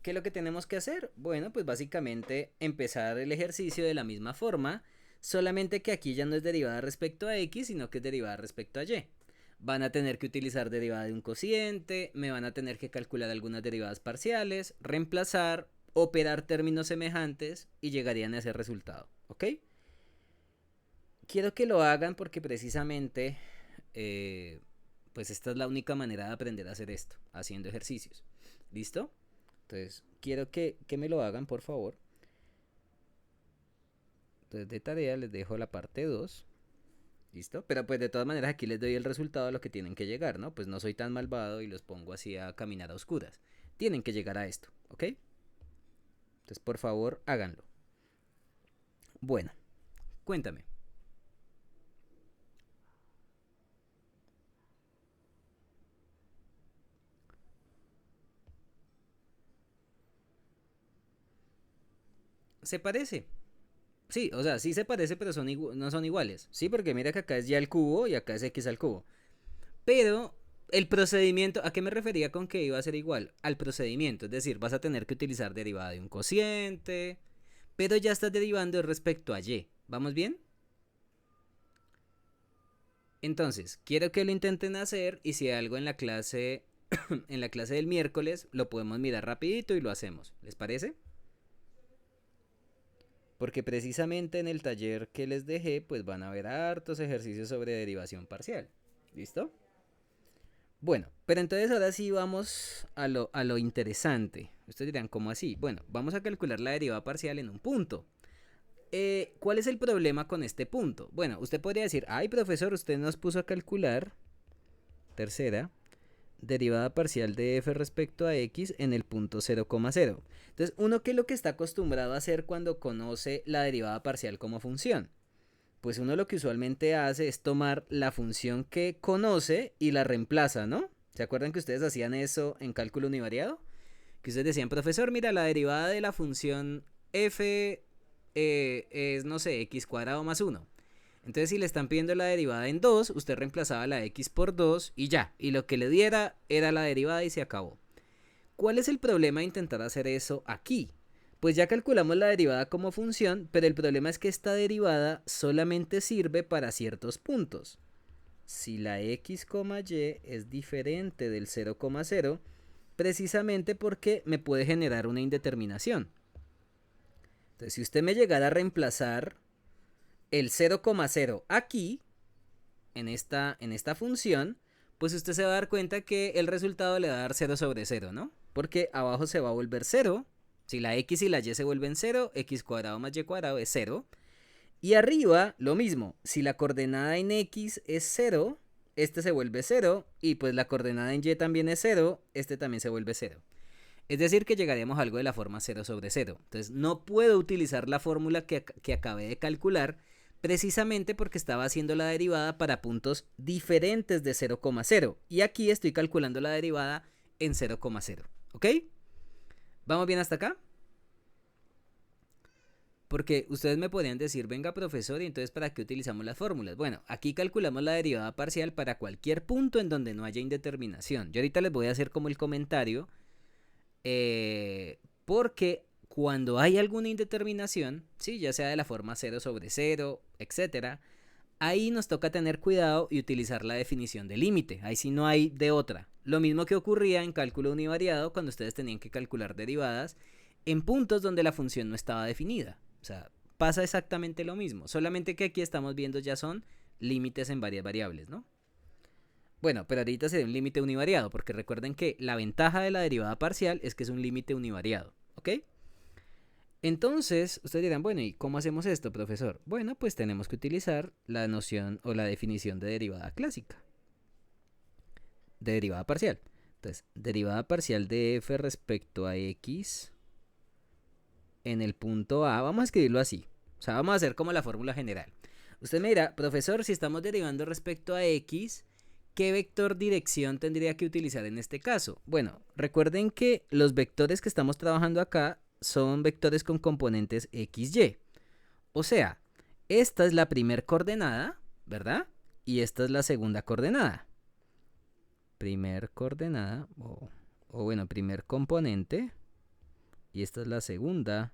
¿qué es lo que tenemos que hacer? Bueno, pues básicamente empezar el ejercicio de la misma forma, solamente que aquí ya no es derivada respecto a x, sino que es derivada respecto a y. Van a tener que utilizar derivada de un cociente, me van a tener que calcular algunas derivadas parciales, reemplazar, operar términos semejantes y llegarían a ese resultado, ¿ok? Quiero que lo hagan porque precisamente pues esta es la única manera de aprender a hacer esto, haciendo ejercicios. ¿Listo? Entonces, quiero que me lo hagan, por favor. Entonces, de tarea les dejo la parte 2. ¿Listo? Pero pues de todas maneras aquí les doy el resultado a lo que tienen que llegar, ¿no? Pues no soy tan malvado y los pongo así a caminar a oscuras. Tienen que llegar a esto, ¿ok? Entonces, por favor, háganlo. Bueno, cuéntame. ¿Se parece? Sí, o sea, sí se parece, pero no son iguales. Sí, porque mira que acá es y al cubo y acá es x al cubo. Pero el procedimiento, ¿a qué me refería con que iba a ser igual? Al procedimiento, es decir, vas a tener que utilizar derivada de un cociente, pero ya estás derivando respecto a y. ¿Vamos bien? Entonces, quiero que lo intenten hacer y si hay algo en la clase en la clase del miércoles lo podemos mirar rapidito y lo hacemos. ¿Les parece? Porque precisamente en el taller que les dejé, pues van a ver hartos ejercicios sobre derivación parcial. ¿Listo? Bueno, pero entonces ahora sí vamos a lo interesante. Ustedes dirán, ¿cómo así? Bueno, vamos a calcular la derivada parcial en un punto. ¿Cuál es el problema con este punto? Bueno, usted podría decir, ay profesor, usted nos puso a calcular, tercera, derivada parcial de f respecto a x en el punto 0,0. Entonces, ¿uno qué es lo que está acostumbrado a hacer cuando conoce la derivada parcial como función? Pues uno lo que usualmente hace es tomar la función que conoce y la reemplaza, ¿no? ¿Se acuerdan que ustedes hacían eso en cálculo univariado? Que ustedes decían, profesor, mira, la derivada de la función f es, no sé, x cuadrado más 1. Entonces, si le están pidiendo la derivada en 2, usted reemplazaba la x por 2 y ya. Y lo que le diera era la derivada y se acabó. ¿Cuál es el problema de intentar hacer eso aquí? Pues ya calculamos la derivada como función, pero el problema es que esta derivada solamente sirve para ciertos puntos. Si la x, y es diferente del 0,0, precisamente porque me puede generar una indeterminación. Entonces, si usted me llegara a reemplazar el 0,0 aquí, en esta función, pues usted se va a dar cuenta que el resultado le va a dar 0 sobre 0, ¿no? Porque abajo se va a volver 0. Si la x y la y se vuelven 0, x cuadrado más y cuadrado es 0. Y arriba, lo mismo. Si la coordenada en x es 0, este se vuelve 0. Y pues la coordenada en y también es 0, este también se vuelve 0. Es decir, que llegaríamos a algo de la forma 0 sobre 0. Entonces, no puedo utilizar la fórmula que acabé de calcular, precisamente porque estaba haciendo la derivada para puntos diferentes de 0,0. Y aquí estoy calculando la derivada en 0,0. ¿Ok? ¿Vamos bien hasta acá? Porque ustedes me podrían decir, venga profesor, y entonces ¿para qué utilizamos las fórmulas? Bueno, aquí calculamos la derivada parcial para cualquier punto en donde no haya indeterminación. Yo ahorita les voy a hacer como el comentario, porque cuando hay alguna indeterminación, ¿sí? Ya sea de la forma 0 sobre 0, etc., ahí nos toca tener cuidado y utilizar la definición de límite. Ahí sí no hay de otra. Lo mismo que ocurría en cálculo univariado cuando ustedes tenían que calcular derivadas en puntos donde la función no estaba definida. O sea, pasa exactamente lo mismo. Solamente que aquí estamos viendo ya son límites en varias variables, ¿no? Bueno, pero ahorita sería un límite univariado, porque recuerden que la ventaja de la derivada parcial es que es un límite univariado, ¿ok? Entonces, ustedes dirán, bueno, ¿y cómo hacemos esto, profesor? Bueno, pues tenemos que utilizar la noción o la definición de derivada clásica, de derivada parcial. Entonces, derivada parcial de f respecto a x en el punto A, vamos a escribirlo así. O sea, vamos a hacer como la fórmula general. Usted me dirá, profesor, si estamos derivando respecto a x, ¿qué vector dirección tendría que utilizar en este caso? Bueno, recuerden que los vectores que estamos trabajando acá son vectores con componentes x, y. O sea, esta es la primer coordenada, ¿verdad? Y esta es la segunda coordenada. Primer coordenada, o bueno, primer componente. Y esta es la segunda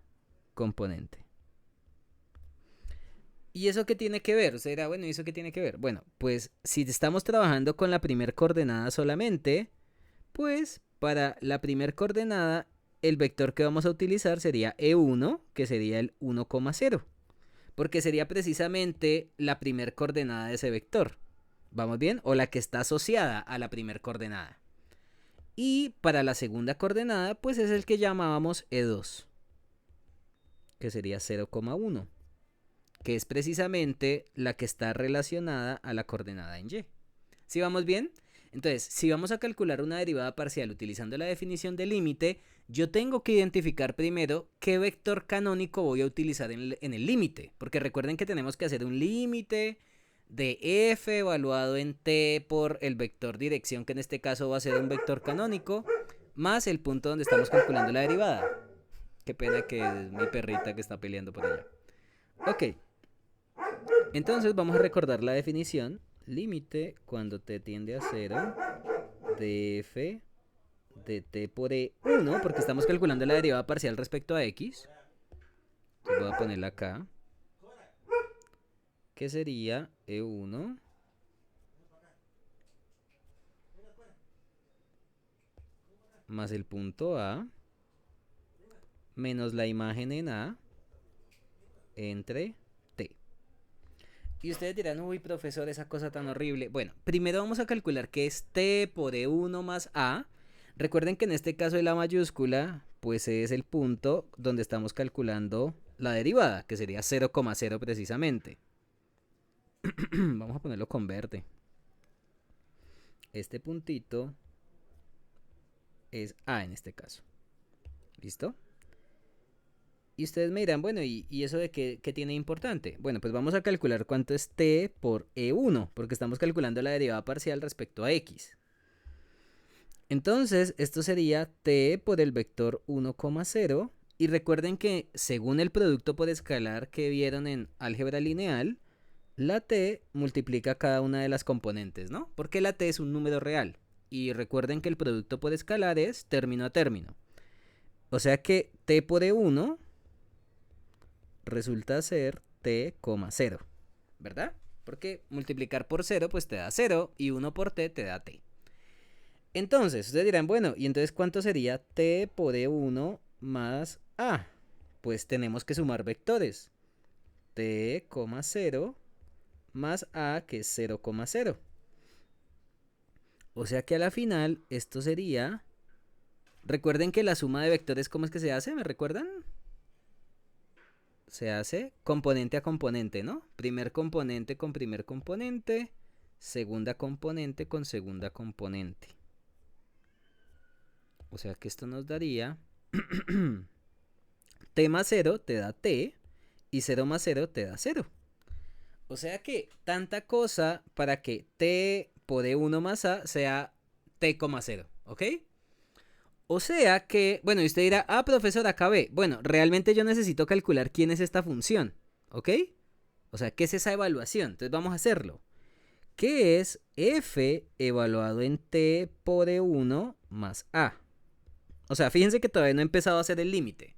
componente. ¿Y eso qué tiene que ver? Usted dirá, bueno, ¿y eso qué tiene que ver? Bueno, pues si estamos trabajando con la primer coordenada solamente, pues para la primer coordenada, el vector que vamos a utilizar sería E1, que sería el 1,0. Porque sería precisamente la primer coordenada de ese vector. ¿Vamos bien? O la que está asociada a la primer coordenada. Y para la segunda coordenada, pues es el que llamábamos E2, que sería 0,1. Que es precisamente la que está relacionada a la coordenada en y. ¿Sí vamos bien? Entonces, si vamos a calcular una derivada parcial utilizando la definición de límite, yo tengo que identificar primero qué vector canónico voy a utilizar en el límite. Porque recuerden que tenemos que hacer un límite de f evaluado en t por el vector dirección, que en este caso va a ser un vector canónico, más el punto donde estamos calculando la derivada. Qué pena que es mi perrita que está peleando por allá. Ok. Entonces vamos a recordar la definición. Límite cuando t tiende a 0 de f de t por e1, porque estamos calculando la derivada parcial respecto a x. Entonces voy a ponerla acá, que sería e1 más el punto A menos la imagen en A entre t. Y ustedes dirán, uy, profesor, esa cosa tan horrible. Bueno, primero vamos a calcular qué es t por e1 más A. Recuerden que en este caso de la mayúscula, pues es el punto donde estamos calculando la derivada, que sería 0,0 precisamente. Vamos a ponerlo con verde. Este puntito es A en este caso. ¿Listo? Y ustedes me dirán, bueno, ¿y eso de qué tiene importante? Bueno, pues vamos a calcular cuánto es t por e1, porque estamos calculando la derivada parcial respecto a x. Entonces, esto sería t por el vector 1,0. Y recuerden que según el producto por escalar que vieron en álgebra lineal, la t multiplica cada una de las componentes, ¿no? Porque la t es un número real. Y recuerden que el producto por escalar es término a término. O sea que t por e1 resulta ser t, 0, ¿verdad? Porque multiplicar por 0 pues te da 0 y 1 por t te da t. Entonces, ustedes dirán, bueno, ¿y entonces cuánto sería t por e1 más a? Pues tenemos que sumar vectores. t, 0 más a, que es 0,0. O sea que a la final esto sería... Recuerden que la suma de vectores, ¿cómo es que se hace? ¿Me recuerdan? Se hace componente a componente, ¿no? Primer componente con primer componente, segunda componente con segunda componente. O sea que esto nos daría t más 0 te da t y 0 más 0 te da 0. O sea que tanta cosa para que t por e1 más a sea t, 0, ¿ok? O sea que, bueno, y usted dirá, ah, profesor, acabé. Bueno, realmente yo necesito calcular quién es esta función, ¿ok? O sea, ¿qué es esa evaluación? Entonces vamos a hacerlo. ¿Qué es f evaluado en t por e1 más a? O sea, fíjense que todavía no he empezado a hacer el límite.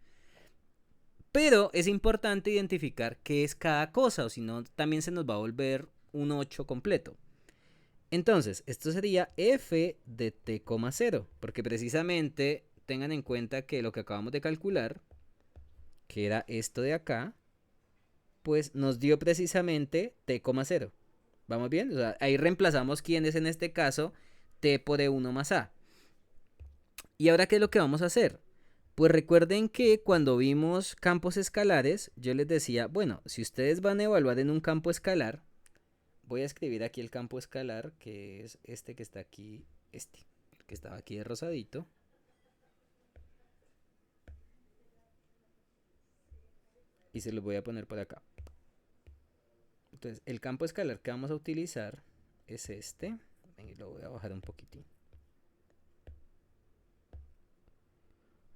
Pero es importante identificar qué es cada cosa, o si no, también se nos va a volver un 8 completo. Entonces, esto sería f de t, 0, porque precisamente tengan en cuenta que lo que acabamos de calcular, que era esto de acá, pues nos dio precisamente t, 0. ¿Vamos bien? O sea, ahí reemplazamos quién es en este caso t por e1 más a. ¿Y ahora qué es lo que vamos a hacer? Pues recuerden que cuando vimos campos escalares, yo les decía, bueno, si ustedes van a evaluar en un campo escalar, voy a escribir aquí el campo escalar, que es este que está aquí, el que estaba aquí de rosadito. Y se los voy a poner por acá. Entonces, el campo escalar que vamos a utilizar es este. Y lo voy a bajar un poquitín.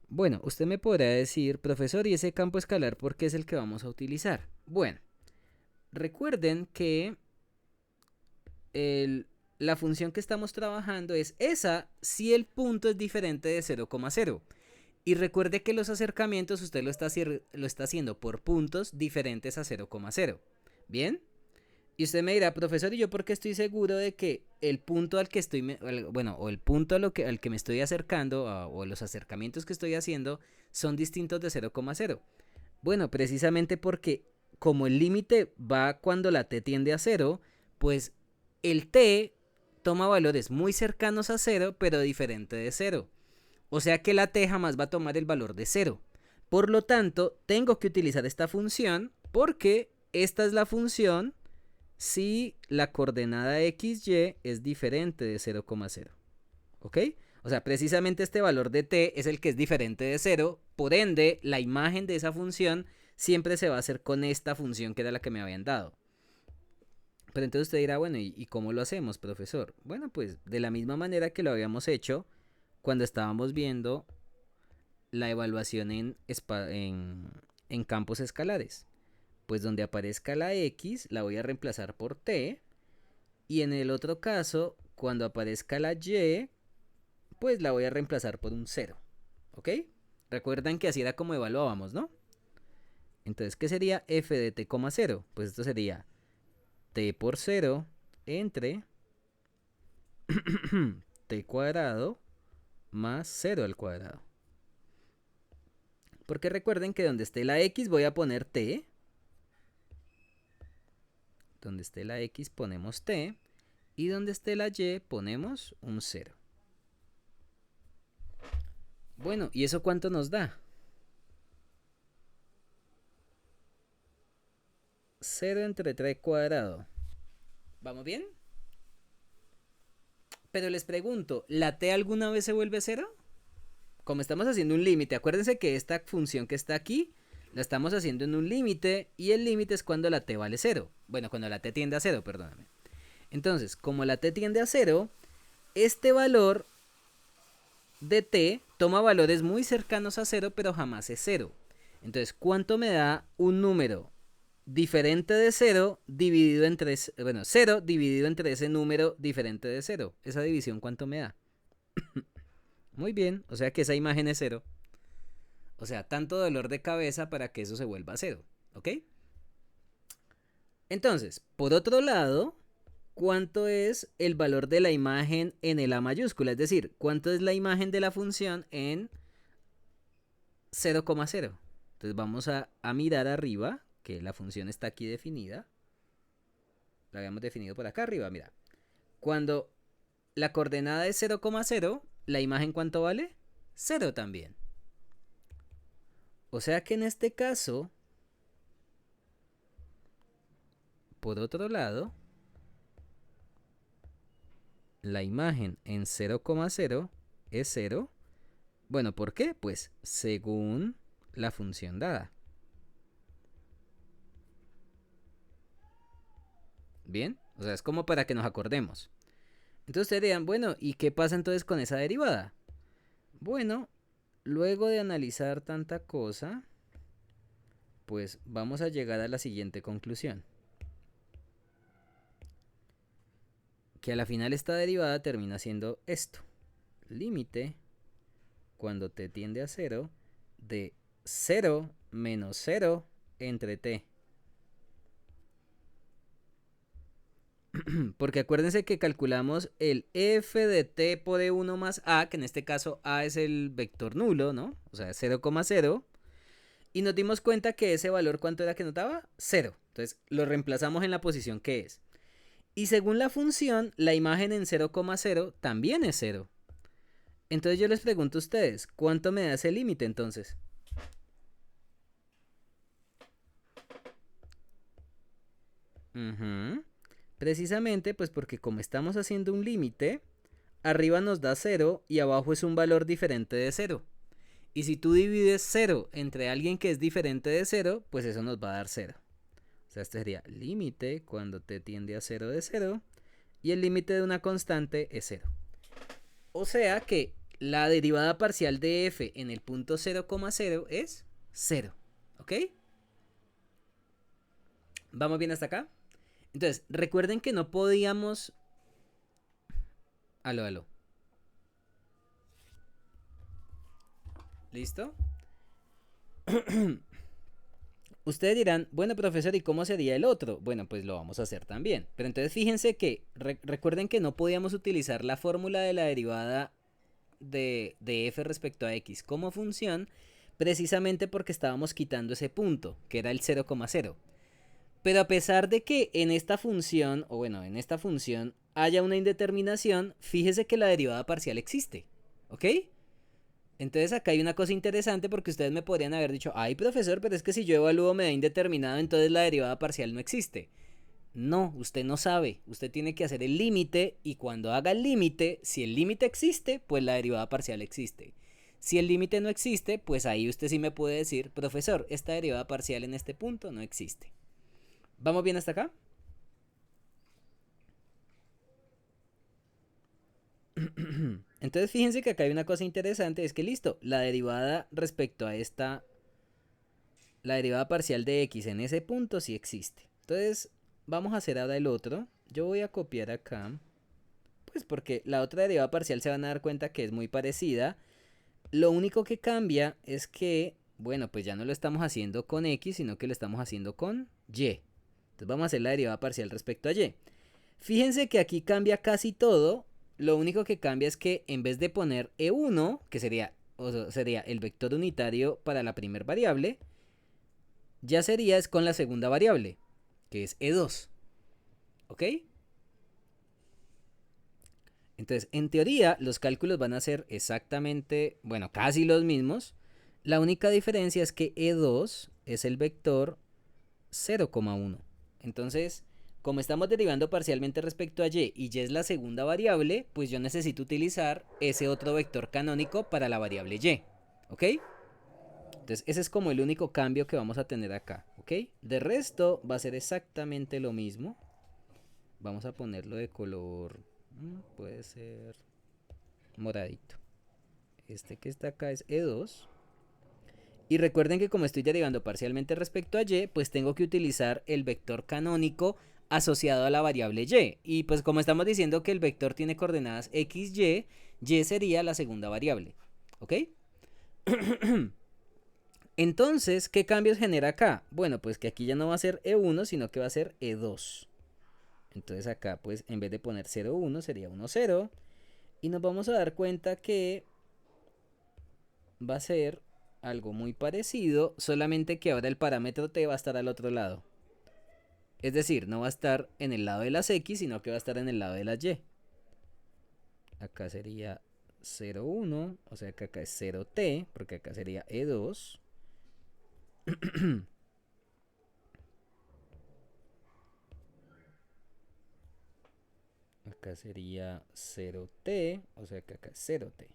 Bueno, usted me podrá decir, profesor, ¿y ese campo escalar por qué es el que vamos a utilizar? Bueno, recuerden que la función que estamos trabajando es esa si el punto es diferente de 0,0. Y recuerde que los acercamientos usted lo está haciendo por puntos diferentes a 0,0. ¿Bien? Y usted me dirá, profesor, ¿y yo por qué estoy seguro de que el punto al que estoy, o el punto al que me estoy acercando, o los acercamientos que estoy haciendo, son distintos de 0,0? Bueno, precisamente porque como el límite va cuando la t tiende a 0, pues el t toma valores muy cercanos a 0, pero diferente de 0. O sea que la t jamás va a tomar el valor de 0. Por lo tanto, tengo que utilizar esta función porque esta es la función si la coordenada xy es diferente de 0,0. ¿Ok? O sea, precisamente este valor de t es el que es diferente de 0. Por ende, la imagen de esa función siempre se va a hacer con esta función que era la que me habían dado. Pero entonces usted dirá, bueno, ¿y cómo lo hacemos, profesor? Bueno, pues de la misma manera que lo habíamos hecho cuando estábamos viendo la evaluación en campos escalares. Pues donde aparezca la x, la voy a reemplazar por t. Y en el otro caso, cuando aparezca la y, pues la voy a reemplazar por un 0. ¿Ok? Recuerdan que así era como evaluábamos, ¿no? Entonces, ¿qué sería f de t, 0? Pues esto sería t por 0 entre t cuadrado más 0 al cuadrado. Porque recuerden que donde esté la x voy a poner t. Donde esté la x ponemos t. Y donde esté la y ponemos un 0. Bueno, ¿y eso cuánto nos da? 0 entre 3 cuadrado. ¿Vamos bien? Pero les pregunto, ¿la t alguna vez se vuelve 0? Como estamos haciendo un límite, acuérdense que esta función que está aquí la estamos haciendo en un límite y el límite es cuando la t vale 0. Bueno, cuando la t tiende a 0, perdóname. Entonces, como la t tiende a 0, este valor de t toma valores muy cercanos a 0, pero jamás es 0. Entonces, ¿cuánto me da un número diferente de 0 dividido entre, bueno, 0 dividido entre ese número diferente de 0? Esa división, ¿cuánto me da? Muy bien, o sea que esa imagen es 0. O sea, tanto dolor de cabeza para que eso se vuelva 0, ¿ok? Entonces, por otro lado, ¿cuánto es el valor de la imagen en el A mayúscula? Es decir, ¿cuánto es la imagen de la función en 0,0? Entonces vamos a mirar arriba, que la función está aquí definida. La habíamos definido por acá arriba, mira. Cuando la coordenada es 0,0, ¿la imagen cuánto vale? 0 también. O sea que en este caso, por otro lado, la imagen en 0,0 es 0. Bueno, ¿por qué? Pues según la función dada. Bien, o sea, es como para que nos acordemos. Entonces ustedes dirán, bueno, ¿y qué pasa entonces con esa derivada? Bueno, luego de analizar tanta cosa, pues vamos a llegar a la siguiente conclusión. Que a la final esta derivada termina siendo esto. Límite, cuando t tiende a 0, de 0 menos 0 entre t. Porque acuérdense que calculamos el f de t por e1 más a, que en este caso a es el vector nulo, ¿no? O sea, 0,0. Y nos dimos cuenta que ese valor, ¿cuánto era que nos daba? 0. Entonces lo reemplazamos en la posición que es. Y según la función, la imagen en 0,0 también es 0. Entonces yo les pregunto a ustedes, ¿cuánto me da ese límite entonces? Precisamente pues porque como estamos haciendo un límite, arriba nos da 0 y abajo es un valor diferente de 0. Y si tú divides 0 entre alguien que es diferente de 0, pues eso nos va a dar 0. O sea, este sería límite cuando t tiende a 0 de 0 y el límite de una constante es 0. O sea que la derivada parcial de f en el punto 0,0 es 0. ¿Ok? ¿Vamos bien hasta acá? Entonces, recuerden que no podíamos... Aló, aló. ¿Listo? Ustedes dirán, bueno, profesor, ¿y cómo sería el otro? Bueno, pues lo vamos a hacer también. Pero entonces fíjense que recuerden que no podíamos utilizar la fórmula de la derivada de f respecto a x como función, precisamente porque estábamos quitando ese punto, que era el 0,0. Pero a pesar de que en esta función, o bueno, en esta función haya una indeterminación, fíjese que la derivada parcial existe. ¿Ok? Entonces acá hay una cosa interesante porque ustedes me podrían haber dicho, ay profesor, pero es que si yo evalúo me da indeterminado, entonces la derivada parcial no existe. No, usted no sabe, usted tiene que hacer el límite y cuando haga el límite, si el límite existe, pues la derivada parcial existe. Si el límite no existe, pues ahí usted sí me puede decir, profesor, esta derivada parcial en este punto no existe. ¿Vamos bien hasta acá? Entonces fíjense que acá hay una cosa interesante, es que listo, la derivada respecto a esta, la derivada parcial de x en ese punto sí existe. Entonces vamos a hacer ahora el otro. Yo voy a copiar acá, pues porque la otra derivada parcial se van a dar cuenta que es muy parecida. Lo único que cambia es que, bueno, pues ya no lo estamos haciendo con x, sino que lo estamos haciendo con y. Entonces vamos a hacer la derivada parcial respecto a y. Fíjense que aquí cambia casi todo. Lo único que cambia es que en vez de poner e1, que sería el vector unitario para la primera variable, ya sería es con la segunda variable, que es e2. ¿Ok? Entonces, en teoría, los cálculos van a ser exactamente, bueno, casi los mismos. La única diferencia es que e2 es el vector 0,1. Entonces, como estamos derivando parcialmente respecto a y es la segunda variable, pues yo necesito utilizar ese otro vector canónico para la variable y. ¿Ok? Entonces, ese es como el único cambio que vamos a tener acá. ¿Ok? De resto, va a ser exactamente lo mismo. Vamos a ponerlo de color, puede ser moradito. Este que está acá es E2. Y recuerden que como estoy derivando parcialmente respecto a y, pues tengo que utilizar el vector canónico asociado a la variable y. Y pues como estamos diciendo que el vector tiene coordenadas x, y sería la segunda variable. ¿Ok? Entonces, ¿qué cambios genera acá? Bueno, pues que aquí ya no va a ser E1, sino que va a ser E2. Entonces acá, pues en vez de poner 0, 1, sería 1, 0. Y nos vamos a dar cuenta que va a ser algo muy parecido, solamente que ahora el parámetro t va a estar al otro lado. Es decir, no va a estar en el lado de las x, sino que va a estar en el lado de las y. Acá sería 0, 1, o sea que acá es 0t, porque acá sería e2. Acá sería 0t, o sea que acá es 0t.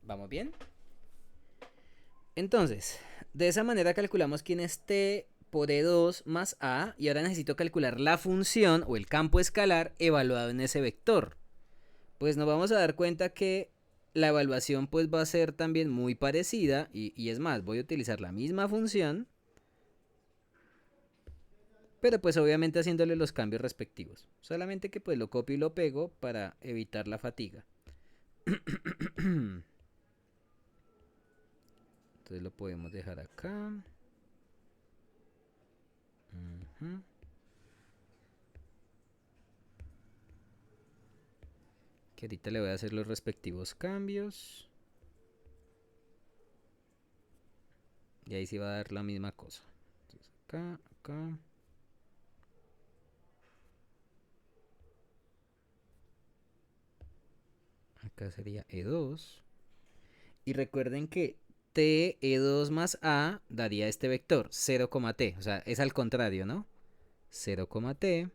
¿Vamos bien? Entonces, de esa manera calculamos quién es t por e2 más a, y ahora necesito calcular la función o el campo escalar evaluado en ese vector. Pues nos vamos a dar cuenta que la evaluación pues va a ser también muy parecida, y es más, voy a utilizar la misma función, pero pues obviamente haciéndole los cambios respectivos. Solamente que pues lo copio y lo pego para evitar la fatiga. Entonces lo podemos dejar acá. Que ahorita le voy a hacer los respectivos cambios. Y ahí sí va a dar la misma cosa. Entonces acá, acá. Acá sería E2. Y recuerden que t E2 más A daría este vector, 0,t. O sea, es al contrario, ¿no? 0,t.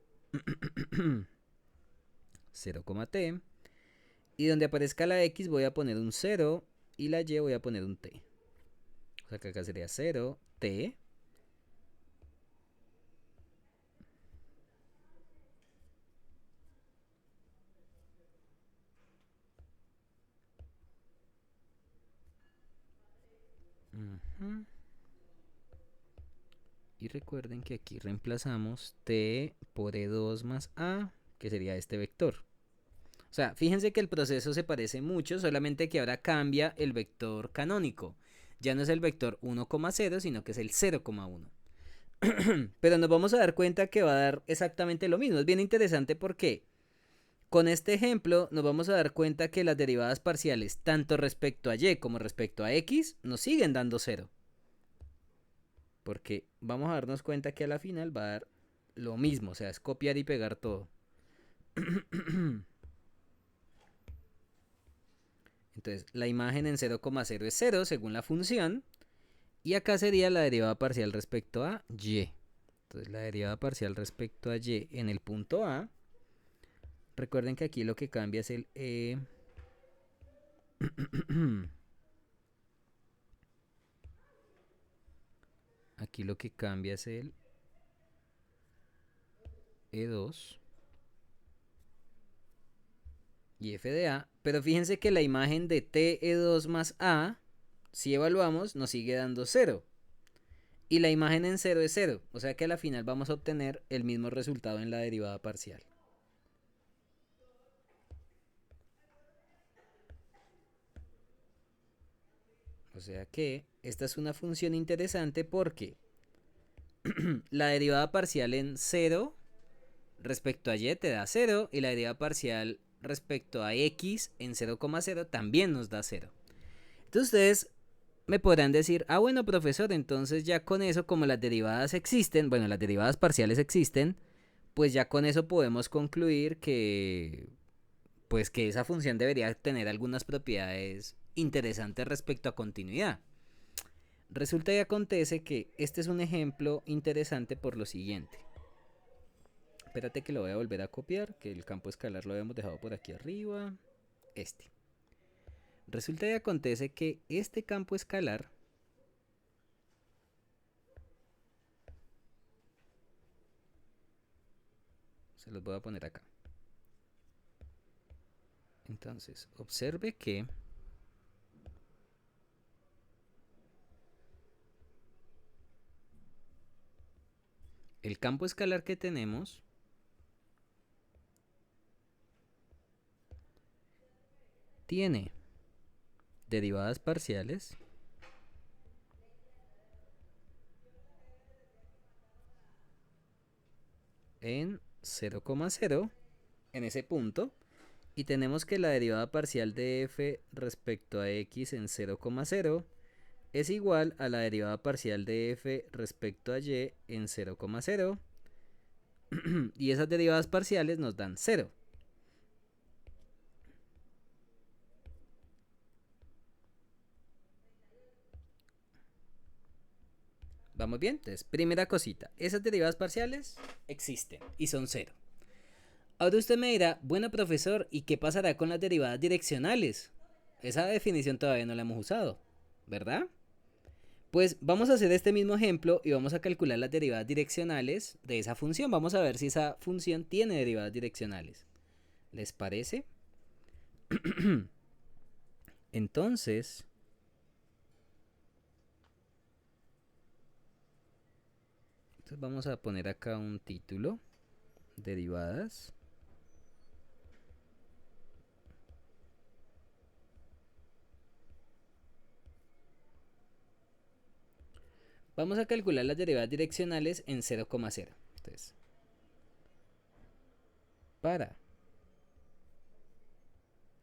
0,t. Y donde aparezca la X voy a poner un 0. Y la Y voy a poner un t. O sea que acá sería 0t. Y recuerden que aquí reemplazamos t por e2 más a, que sería este vector. O sea, fíjense que el proceso se parece mucho, solamente que ahora cambia el vector canónico. Ya no es el vector 1,0, sino que es el 0,1. Pero nos vamos a dar cuenta que va a dar exactamente lo mismo. Es bien interesante porque con este ejemplo nos vamos a dar cuenta que las derivadas parciales, tanto respecto a y como respecto a x, nos siguen dando 0. Porque vamos a darnos cuenta que a la final va a dar lo mismo, o sea, es copiar y pegar todo. Entonces, la imagen en 0,0 es 0 según la función. Y acá sería la derivada parcial respecto a y. Entonces, la derivada parcial respecto a y en el punto A. Recuerden que aquí lo que cambia es el e. Aquí lo que cambia es el E2 y f de A. Pero fíjense que la imagen de t E2 más A, si evaluamos, nos sigue dando 0. Y la imagen en 0 es 0. O sea que a la final vamos a obtener el mismo resultado en la derivada parcial. sea que esta es una función interesante porque la derivada parcial en 0 respecto a y te da 0 y la derivada parcial respecto a x en 0,0 también nos da 0. Entonces ustedes me podrán decir, ah bueno profesor, entonces ya con eso como las derivadas existen, bueno las derivadas parciales existen, pues ya con eso podemos concluir que pues que esa función debería tener algunas propiedades interesantes respecto a continuidad. Resulta y acontece que este es un ejemplo interesante por lo siguiente. Espérate que lo voy a volver a copiar, que el campo escalar lo habíamos dejado por aquí arriba. Resulta y acontece que este campo escalar se los voy a poner acá. Entonces, observe que el campo escalar que tenemos tiene derivadas parciales en 0,0 en ese punto y tenemos que la derivada parcial de f respecto a x en 0,0 es igual a la derivada parcial de f respecto a y en 0,0 y esas derivadas parciales nos dan 0. ¿Vamos bien? Entonces, primera cosita, esas derivadas parciales existen y son 0. Ahora usted me dirá, bueno profesor, ¿y qué pasará con las derivadas direccionales? Esa definición todavía no la hemos usado, ¿verdad? Pues vamos a hacer este mismo ejemplo y vamos a calcular las derivadas direccionales de esa función. Vamos a ver si esa función tiene derivadas direccionales. ¿Les parece? Entonces vamos a poner acá un título, derivadas. Vamos a calcular las derivadas direccionales en 0,0. Entonces, para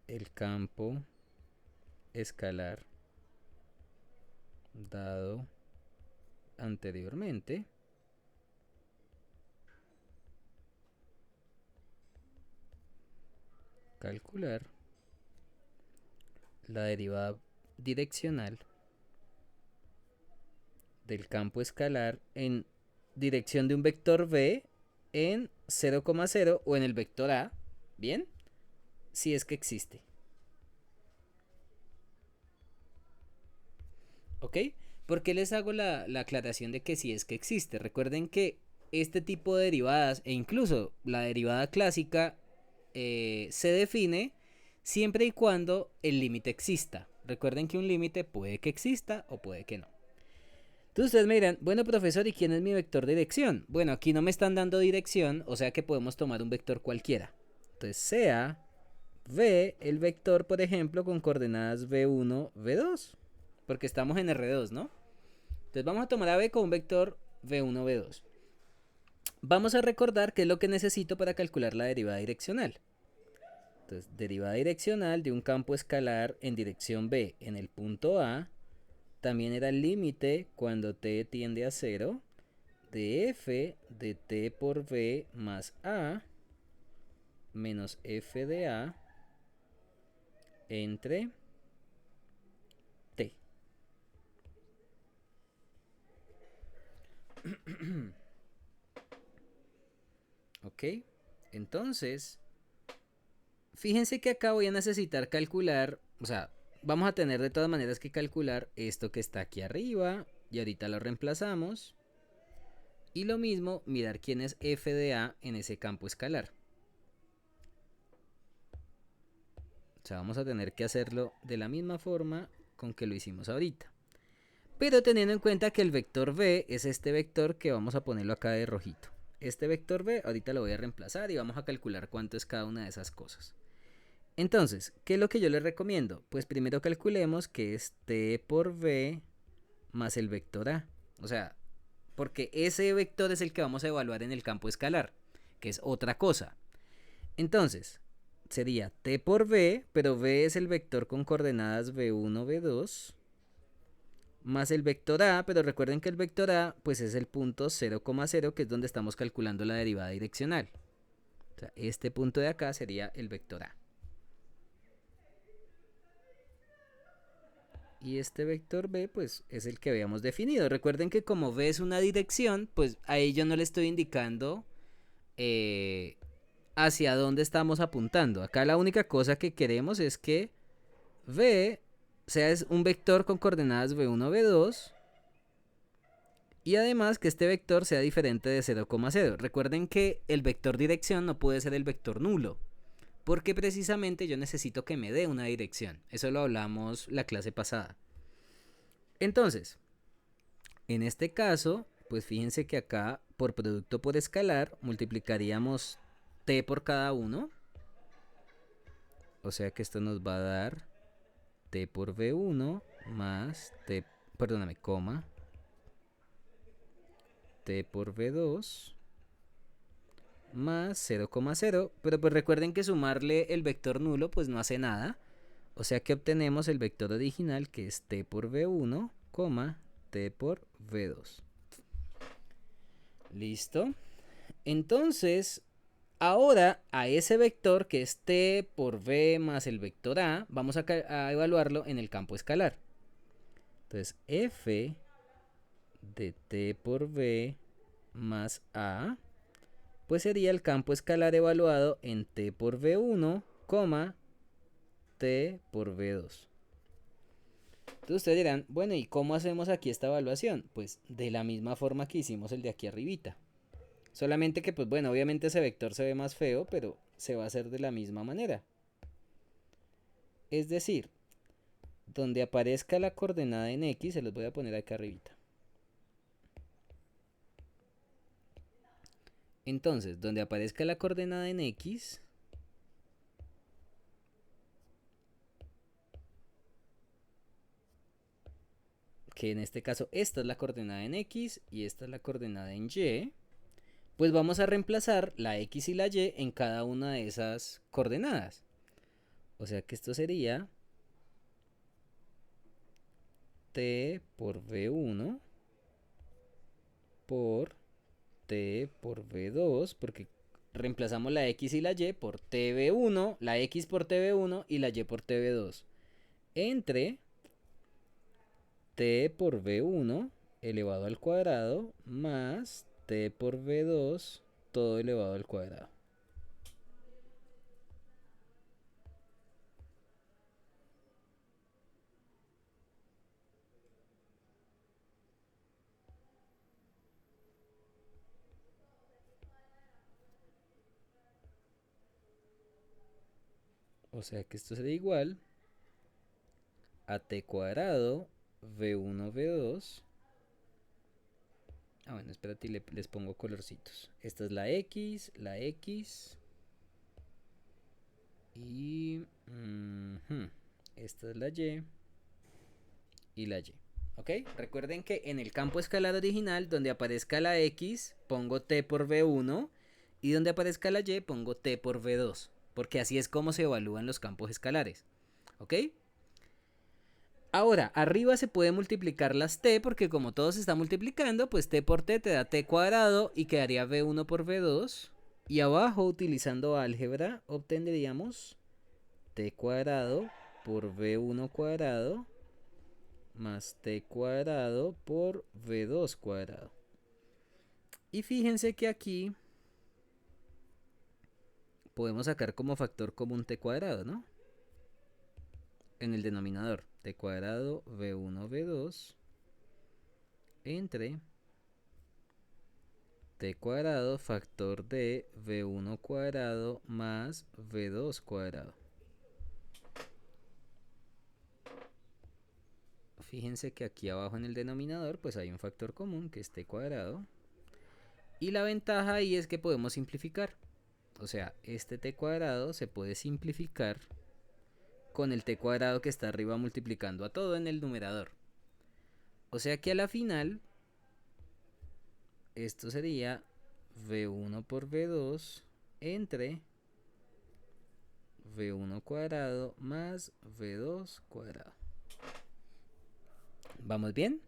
el campo escalar dado anteriormente, calcular la derivada direccional del campo escalar en dirección de un vector v en 0,0 o en el vector a, ¿bien? Si es que existe. ¿Ok? ¿Por qué les hago la aclaración de que si es que existe? Recuerden que este tipo de derivadas e incluso la derivada clásica se define siempre y cuando el límite exista. Recuerden que un límite puede que exista o puede que no. Entonces ustedes me dirán, bueno profesor, ¿y quién es mi vector de dirección? Bueno, aquí no me están dando dirección, o sea que podemos tomar un vector cualquiera. Entonces sea v el vector, por ejemplo, con coordenadas v1, v2, porque estamos en R2, ¿no? Entonces vamos a tomar a v con un vector v1, v2. Vamos a recordar qué es lo que necesito para calcular la derivada direccional. Entonces, derivada direccional de un campo escalar en dirección b en el punto A también era el límite cuando t tiende a 0 de f de t por v más a menos f de a entre t. Ok, entonces, fíjense que acá voy a necesitar calcular, o sea, vamos a tener de todas maneras que calcular esto que está aquí arriba y ahorita lo reemplazamos. Y lo mismo, mirar quién es f de a en ese campo escalar. O sea, vamos a tener que hacerlo de la misma forma con que lo hicimos ahorita. Pero teniendo en cuenta que el vector v es este vector que vamos a ponerlo acá de rojito. Este vector v ahorita lo voy a reemplazar y vamos a calcular cuánto es cada una de esas cosas. Entonces, ¿qué es lo que yo les recomiendo? Pues primero calculemos que es t por v más el vector a. O sea, porque ese vector es el que vamos a evaluar en el campo escalar, que es otra cosa. Entonces, sería t por v, pero v es el vector con coordenadas v1, v2, más el vector a, pero recuerden que el vector a pues es el punto 0,0, que es donde estamos calculando la derivada direccional. O sea, este punto de acá sería el vector a. Y este vector b pues es el que habíamos definido. Recuerden que como v es una dirección, pues ahí yo no le estoy indicando hacia dónde estamos apuntando. Acá la única cosa que queremos es que v sea un vector con coordenadas v1, v2, y además que este vector sea diferente de 0,0. Recuerden que el vector dirección no puede ser el vector nulo, porque precisamente yo necesito que me dé una dirección. Eso lo hablamos la clase pasada. Entonces, en este caso, pues fíjense que acá por producto por escalar multiplicaríamos t por cada uno. O sea que esto nos va a dar t por v1 más t, perdóname, coma, t por v2 más 0,0. Pero pues recuerden que sumarle el vector nulo pues no hace nada. O sea que obtenemos el vector original, que es t por v1, t por v2. ¿Listo? Entonces, ahora a ese vector, que es t por v más el vector a, vamos a evaluarlo en el campo escalar. Entonces, f de t por v más a, pues sería el campo escalar evaluado en t por v1, t por v2. Entonces ustedes dirán, bueno, ¿y cómo hacemos aquí esta evaluación? Pues de la misma forma que hicimos el de aquí arribita. Solamente que, pues bueno, obviamente ese vector se ve más feo, pero se va a hacer de la misma manera. Es decir, donde aparezca la coordenada en x, se los voy a poner acá arribita. Entonces, donde aparezca la coordenada en x, que en este caso esta es la coordenada en x y esta es la coordenada en y, pues vamos a reemplazar la x y la y en cada una de esas coordenadas. O sea que esto sería t por v1 por t por v2, porque reemplazamos la x y la y por tv1, la x por tv1 y la y por tv2, entre t por v1 elevado al cuadrado más t por v2 todo elevado al cuadrado. O sea que esto sería igual a t cuadrado v1 v2. Ah, bueno, espérate, les pongo colorcitos. Esta es la x y esta es la y la y. ¿Ok? Recuerden que en el campo escalar original, donde aparezca la x, pongo t por v1, y donde aparezca la y, pongo t por v2, porque así es como se evalúan los campos escalares. ¿Ok? Ahora, arriba se puede multiplicar las t, porque como todo se está multiplicando, pues t por t te da t cuadrado y quedaría v1 por v2. Y abajo, utilizando álgebra, obtendríamos t cuadrado por v1 cuadrado más t cuadrado por v2 cuadrado. Y fíjense que aquí podemos sacar como factor común t cuadrado, ¿no? En el denominador, t cuadrado v1 v2 entre t cuadrado factor de v1 cuadrado más v2 cuadrado. Fíjense que aquí abajo en el denominador pues hay un factor común, que es t cuadrado. Y la ventaja ahí es que podemos simplificar. O sea, este t cuadrado se puede simplificar con el t cuadrado que está arriba multiplicando a todo en el numerador. O sea que a la final, esto sería v1 por v2 entre v1 cuadrado más v2 cuadrado. ¿Vamos bien?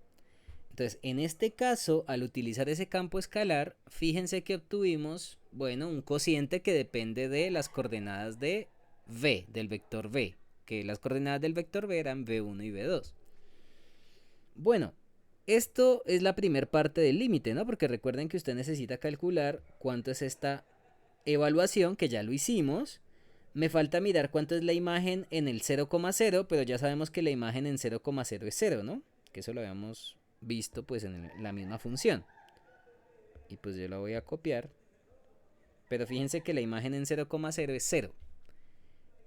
Entonces, en este caso, al utilizar ese campo escalar, fíjense que obtuvimos, bueno, un cociente que depende de las coordenadas de v, del vector v, que las coordenadas del vector v eran v1 y v2. Bueno, esto es la primera parte del límite, ¿no? Porque recuerden que usted necesita calcular cuánto es esta evaluación, que ya lo hicimos. Me falta mirar cuánto es la imagen en el 0,0, pero ya sabemos que la imagen en 0,0 es 0, ¿no? Que eso lo habíamos visto pues en la misma función. Y pues yo la voy a copiar. Pero fíjense que la imagen en 0,0 es 0.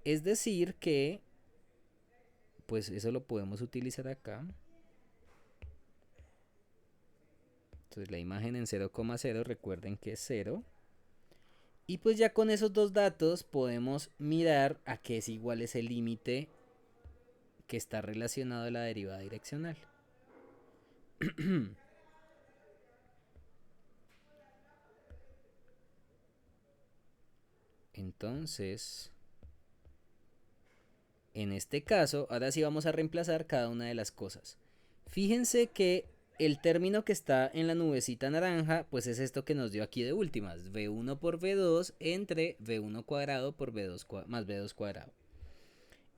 Es decir que pues eso lo podemos utilizar acá. Entonces la imagen en 0,0 recuerden que es 0. Y pues ya con esos dos datos podemos mirar a qué es igual ese límite que está relacionado a la derivada direccional. Entonces, en este caso, ahora sí vamos a reemplazar cada una de las cosas. Fíjense que el término que está en la nubecita naranja, pues es esto que nos dio aquí de últimas, v1 por v2 entre v1 cuadrado por v2 más v2 cuadrado.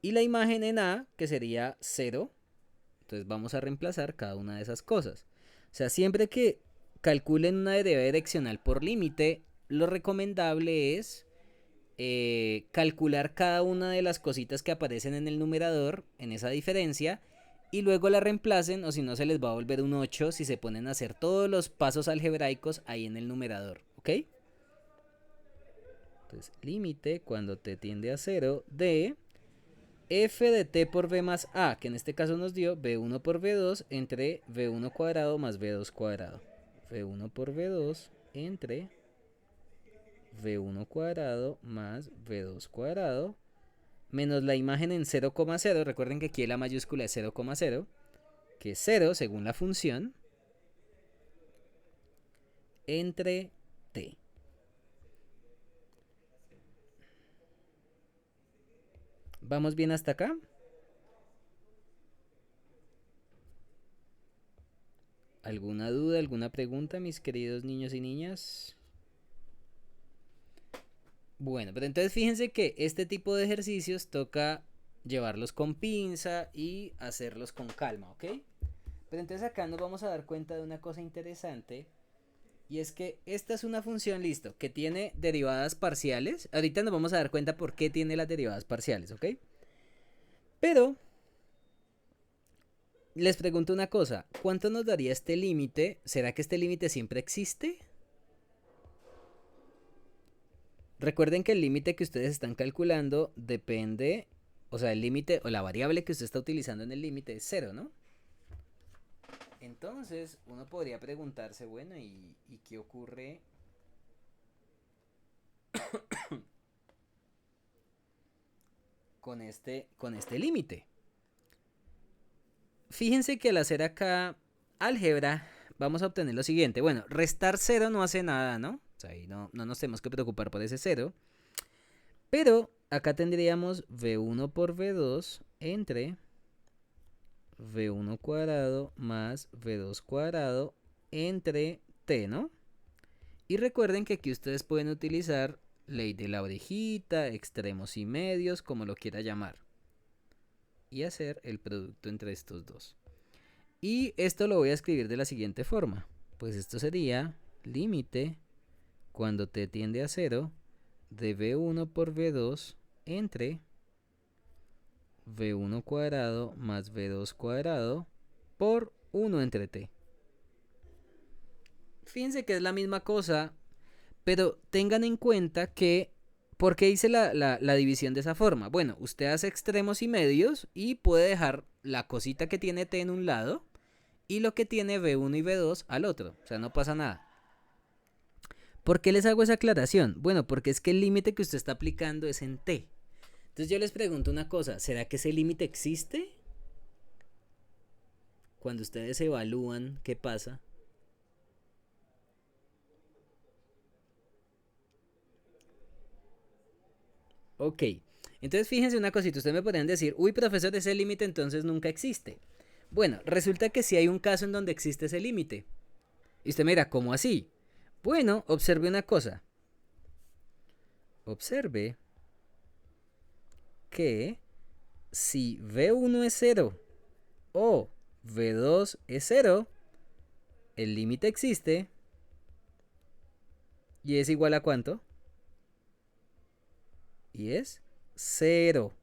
Y la imagen en A, que sería 0, entonces vamos a reemplazar cada una de esas cosas. O sea, siempre que calculen una derivada direccional por límite, lo recomendable es calcular cada una de las cositas que aparecen en el numerador, en esa diferencia, y luego la reemplacen, o si no se les va a volver un 8 si se ponen a hacer todos los pasos algebraicos ahí en el numerador, ¿ok? Entonces, límite cuando t tiende a 0 de f de t por v más a, que en este caso nos dio v1 por v2 entre v1 cuadrado más v2 cuadrado. v1 por v2 entre v1 cuadrado más v2 cuadrado menos la imagen en 0,0. Recuerden que aquí la mayúscula es 0,0, que es 0 según la función, entre t. ¿Vamos bien hasta acá? ¿Alguna duda, alguna pregunta, mis queridos niños y niñas? Bueno, pero entonces fíjense que este tipo de ejercicios toca llevarlos con pinza y hacerlos con calma, ¿ok? Pero entonces acá nos vamos a dar cuenta de una cosa interesante, y es que esta es una función, listo, que tiene derivadas parciales. Ahorita nos vamos a dar cuenta por qué tiene las derivadas parciales, ¿ok? Pero les pregunto una cosa, ¿cuánto nos daría este límite? ¿Será que este límite siempre existe? Recuerden que el límite que ustedes están calculando depende, o sea, el límite o la variable que usted está utilizando en el límite es 0, ¿no? Entonces, uno podría preguntarse, bueno, ¿y qué ocurre con este límite? Fíjense que al hacer acá álgebra, vamos a obtener lo siguiente. Bueno, restar 0 no hace nada, ¿no? O sea, ahí no nos tenemos que preocupar por ese 0. Pero acá tendríamos v1 por v2 entre v1 cuadrado más v2 cuadrado entre t, ¿no? Y recuerden que aquí ustedes pueden utilizar ley de la orejita, extremos y medios, como lo quiera llamar, y hacer el producto entre estos dos. Y esto lo voy a escribir de la siguiente forma. Pues esto sería límite cuando t tiende a 0 de v1 por v2 entre v1 cuadrado más v2 cuadrado por 1 entre t. Fíjense que es la misma cosa, pero tengan en cuenta que, ¿por qué hice la división de esa forma? Bueno, usted hace extremos y medios y puede dejar la cosita que tiene t en un lado y lo que tiene v1 y v2 al otro, o sea, no pasa nada. ¿Por qué les hago esa aclaración? Bueno, porque es que el límite que usted está aplicando es en t. Entonces yo les pregunto una cosa, ¿será que ese límite existe? Cuando ustedes evalúan, ¿qué pasa? Ok, entonces fíjense una cosita, ustedes me podrían decir, uy profesor, ese límite entonces nunca existe. Bueno, resulta que sí hay un caso en donde existe ese límite. Y usted me dirá, ¿cómo así? Bueno, observe una cosa. Observe que si V1 es cero o V2 es cero, el límite existe y es igual a ¿cuánto? Y es cero.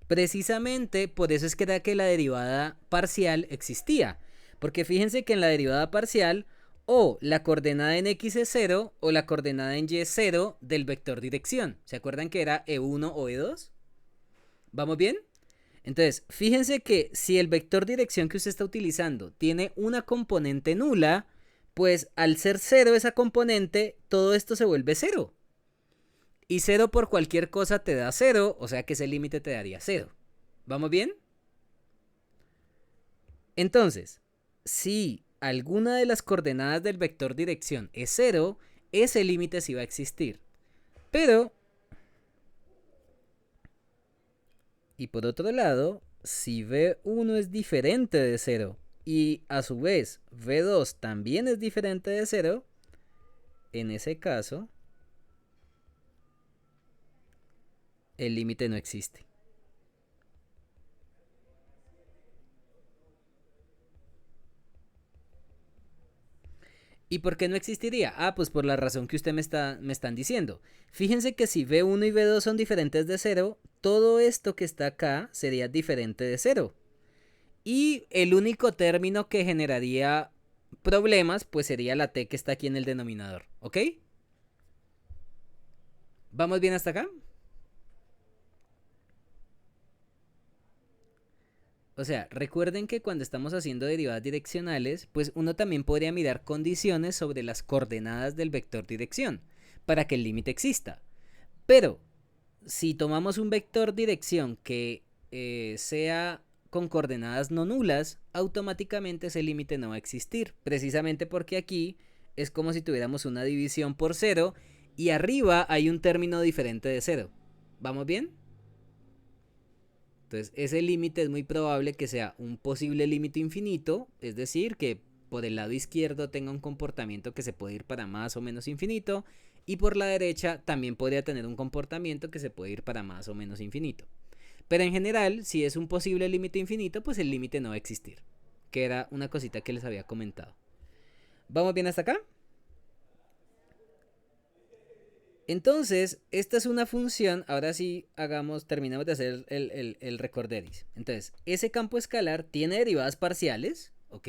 Precisamente por eso es que era que la derivada parcial existía. Porque fíjense que en la derivada parcial o la coordenada en x es cero o la coordenada en y es cero del vector dirección. ¿Se acuerdan que era E1 o E2? ¿Vamos bien? Entonces, fíjense que si el vector dirección que usted está utilizando tiene una componente nula, pues al ser cero esa componente, todo esto se vuelve cero. Y cero por cualquier cosa te da cero, o sea que ese límite te daría cero. ¿Vamos bien? Entonces, si alguna de las coordenadas del vector dirección es cero, ese límite sí va a existir. Pero, y por otro lado, si V1 es diferente de cero y a su vez V2 también es diferente de cero, en ese caso, el límite no existe. ¿Y por qué no existiría? Ah, pues por la razón que usted me están diciendo. Fíjense que si V1 y V2 son diferentes de cero, todo esto que está acá sería diferente de cero. Y el único término que generaría problemas, pues sería la t que está aquí en el denominador. ¿Ok? ¿Vamos bien hasta acá? O sea, recuerden que cuando estamos haciendo derivadas direccionales, pues uno también podría mirar condiciones sobre las coordenadas del vector dirección para que el límite exista. Pero si tomamos un vector dirección que sea con coordenadas no nulas, automáticamente ese límite no va a existir. Precisamente porque aquí es como si tuviéramos una división por cero y arriba hay un término diferente de cero. ¿Vamos bien? Entonces, ese límite es muy probable que sea un posible límite infinito, es decir, que por el lado izquierdo tenga un comportamiento que se puede ir para más o menos infinito, y por la derecha también podría tener un comportamiento que se puede ir para más o menos infinito. Pero en general, si es un posible límite infinito, pues el límite no va a existir, que era una cosita que les había comentado. ¿Vamos bien hasta acá? Entonces, esta es una función, ahora sí terminamos de hacer el recorderis. Entonces, ese campo escalar tiene derivadas parciales, ¿ok?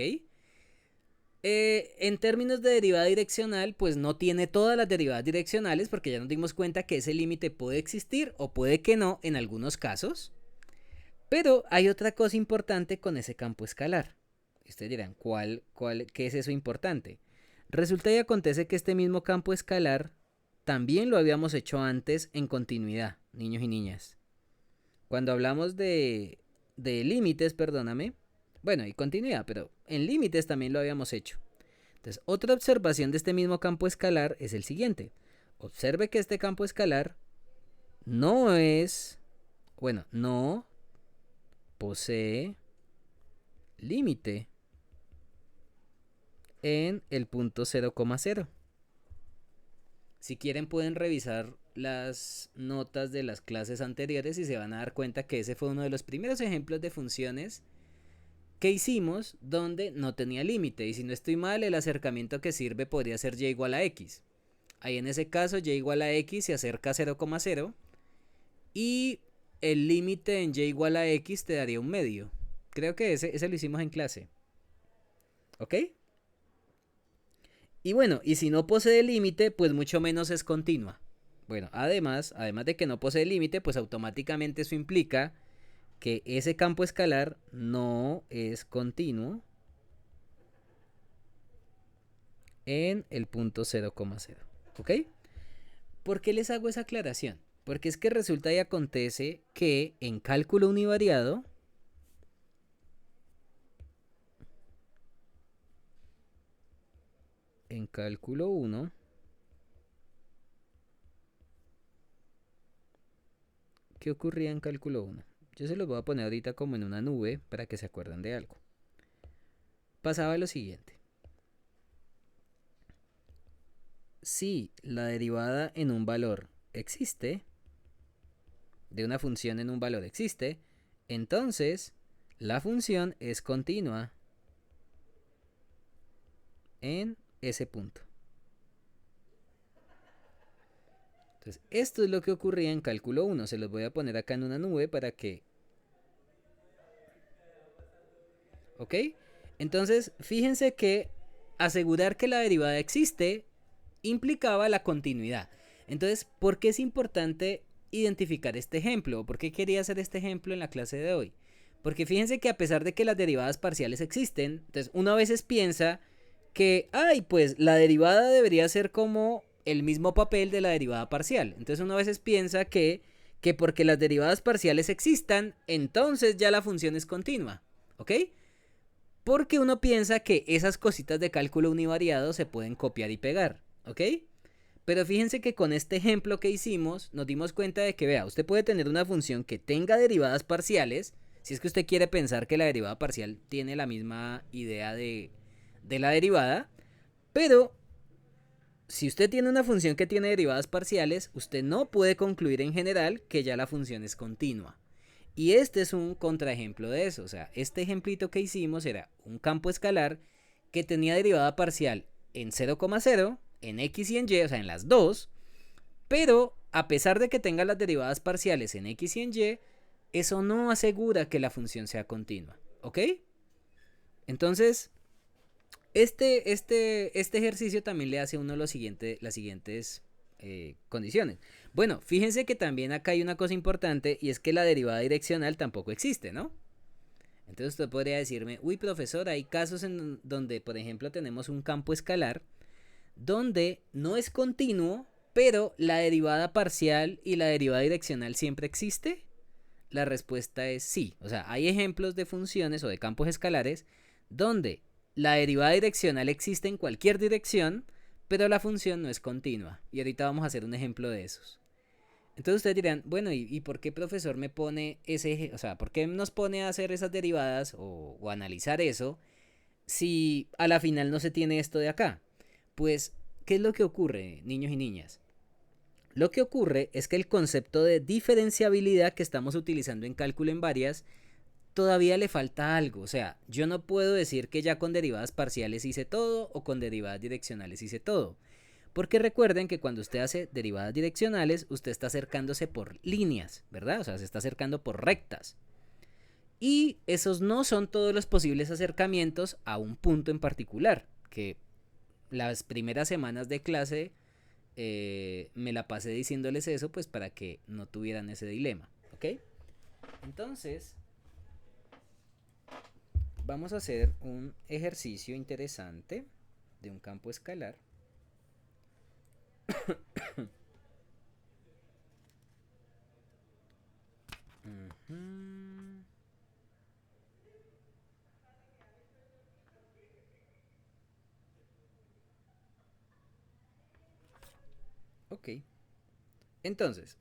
En términos de derivada direccional, pues no tiene todas las derivadas direccionales porque ya nos dimos cuenta que ese límite puede existir o puede que no en algunos casos. Pero hay otra cosa importante con ese campo escalar. Ustedes dirán, ¿qué es eso importante? Resulta y acontece que este mismo campo escalar también lo habíamos hecho antes en continuidad, niños y niñas. Cuando hablamos de límites, perdóname, bueno, y continuidad, pero en límites también lo habíamos hecho. Entonces, otra observación de este mismo campo escalar es el siguiente. Observe que este campo escalar no es, bueno, no posee límite en el punto 0,0. Si quieren pueden revisar las notas de las clases anteriores y se van a dar cuenta que ese fue uno de los primeros ejemplos de funciones que hicimos donde no tenía límite. Y si no estoy mal, el acercamiento que sirve podría ser y igual a x. Ahí en ese caso y igual a x se acerca a 0,0 y el límite en y igual a x te daría un medio. Creo que ese lo hicimos en clase. ¿Ok? Y bueno, y si no posee límite, pues mucho menos es continua. Bueno, además de que no posee límite, pues automáticamente eso implica que ese campo escalar no es continuo en el punto 0,0. ¿Ok? ¿Por qué les hago esa aclaración? Porque es que resulta y acontece que en cálculo univariado, en cálculo 1, ¿qué ocurría en cálculo 1? Yo se los voy a poner ahorita como en una nube para que se acuerden de algo. Pasaba lo siguiente. Si la derivada en un valor existe, de una función en un valor existe, entonces la función es continua en ese punto. Entonces, esto es lo que ocurría en cálculo 1. Se los voy a poner acá en una nube para que... ¿Ok? Entonces, fíjense que asegurar que la derivada existe implicaba la continuidad. Entonces, ¿por qué es importante identificar este ejemplo? ¿Por qué quería hacer este ejemplo en la clase de hoy? Porque fíjense que a pesar de que las derivadas parciales existen, entonces uno a veces piensa que, ay, pues la derivada debería ser como el mismo papel de la derivada parcial. Entonces uno a veces piensa que porque las derivadas parciales existan, entonces ya la función es continua. ¿Ok? Porque uno piensa que esas cositas de cálculo univariado se pueden copiar y pegar. ¿Ok? Pero fíjense que con este ejemplo que hicimos nos dimos cuenta de que, vea, usted puede tener una función que tenga derivadas parciales, si es que usted quiere pensar que la derivada parcial tiene la misma idea de la derivada, pero si usted tiene una función que tiene derivadas parciales, usted no puede concluir en general que ya la función es continua. Y este es un contraejemplo de eso. O sea, este ejemplito que hicimos era un campo escalar que tenía derivada parcial en 0,0, en x y en y, o sea, en las dos, pero a pesar de que tenga las derivadas parciales en x y en y, eso no asegura que la función sea continua. ¿Ok? Entonces, este ejercicio también le hace a uno las siguientes condiciones. Bueno, fíjense que también acá hay una cosa importante y es que la derivada direccional tampoco existe, ¿no? Entonces usted podría decirme, uy, profesor, hay casos en donde, por ejemplo, tenemos un campo escalar donde no es continuo, pero la derivada parcial y la derivada direccional siempre existe. La respuesta es sí. O sea, hay ejemplos de funciones o de campos escalares donde la derivada direccional existe en cualquier dirección, pero la función no es continua. Y ahorita vamos a hacer un ejemplo de esos. Entonces ustedes dirán, bueno, ¿y por qué profesor me pone ese, o sea, por qué nos pone a hacer esas derivadas o analizar eso si a la final no se tiene esto de acá? Pues, ¿qué es lo que ocurre, niños y niñas? Lo que ocurre es que el concepto de diferenciabilidad que estamos utilizando en cálculo en varias todavía le falta algo. O sea, yo no puedo decir que ya con derivadas parciales hice todo o con derivadas direccionales hice todo. Porque recuerden que cuando usted hace derivadas direccionales, usted está acercándose por líneas, ¿verdad? O sea, se está acercando por rectas. Y esos no son todos los posibles acercamientos a un punto en particular, que las primeras semanas de clase me la pasé diciéndoles eso, pues para que no tuvieran ese dilema, ¿ok? Entonces, vamos a hacer un ejercicio interesante de un campo escalar. Ok. Entonces,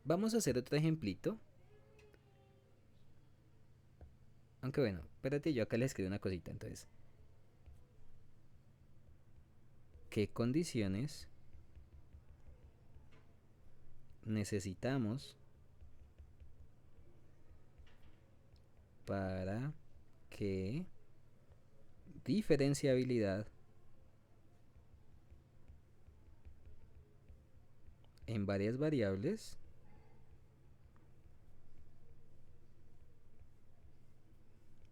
vamos a hacer otro ejemplito. Aunque bueno, espérate, yo acá le escribo una cosita. Entonces, ¿qué condiciones necesitamos para que diferenciabilidad en varias variables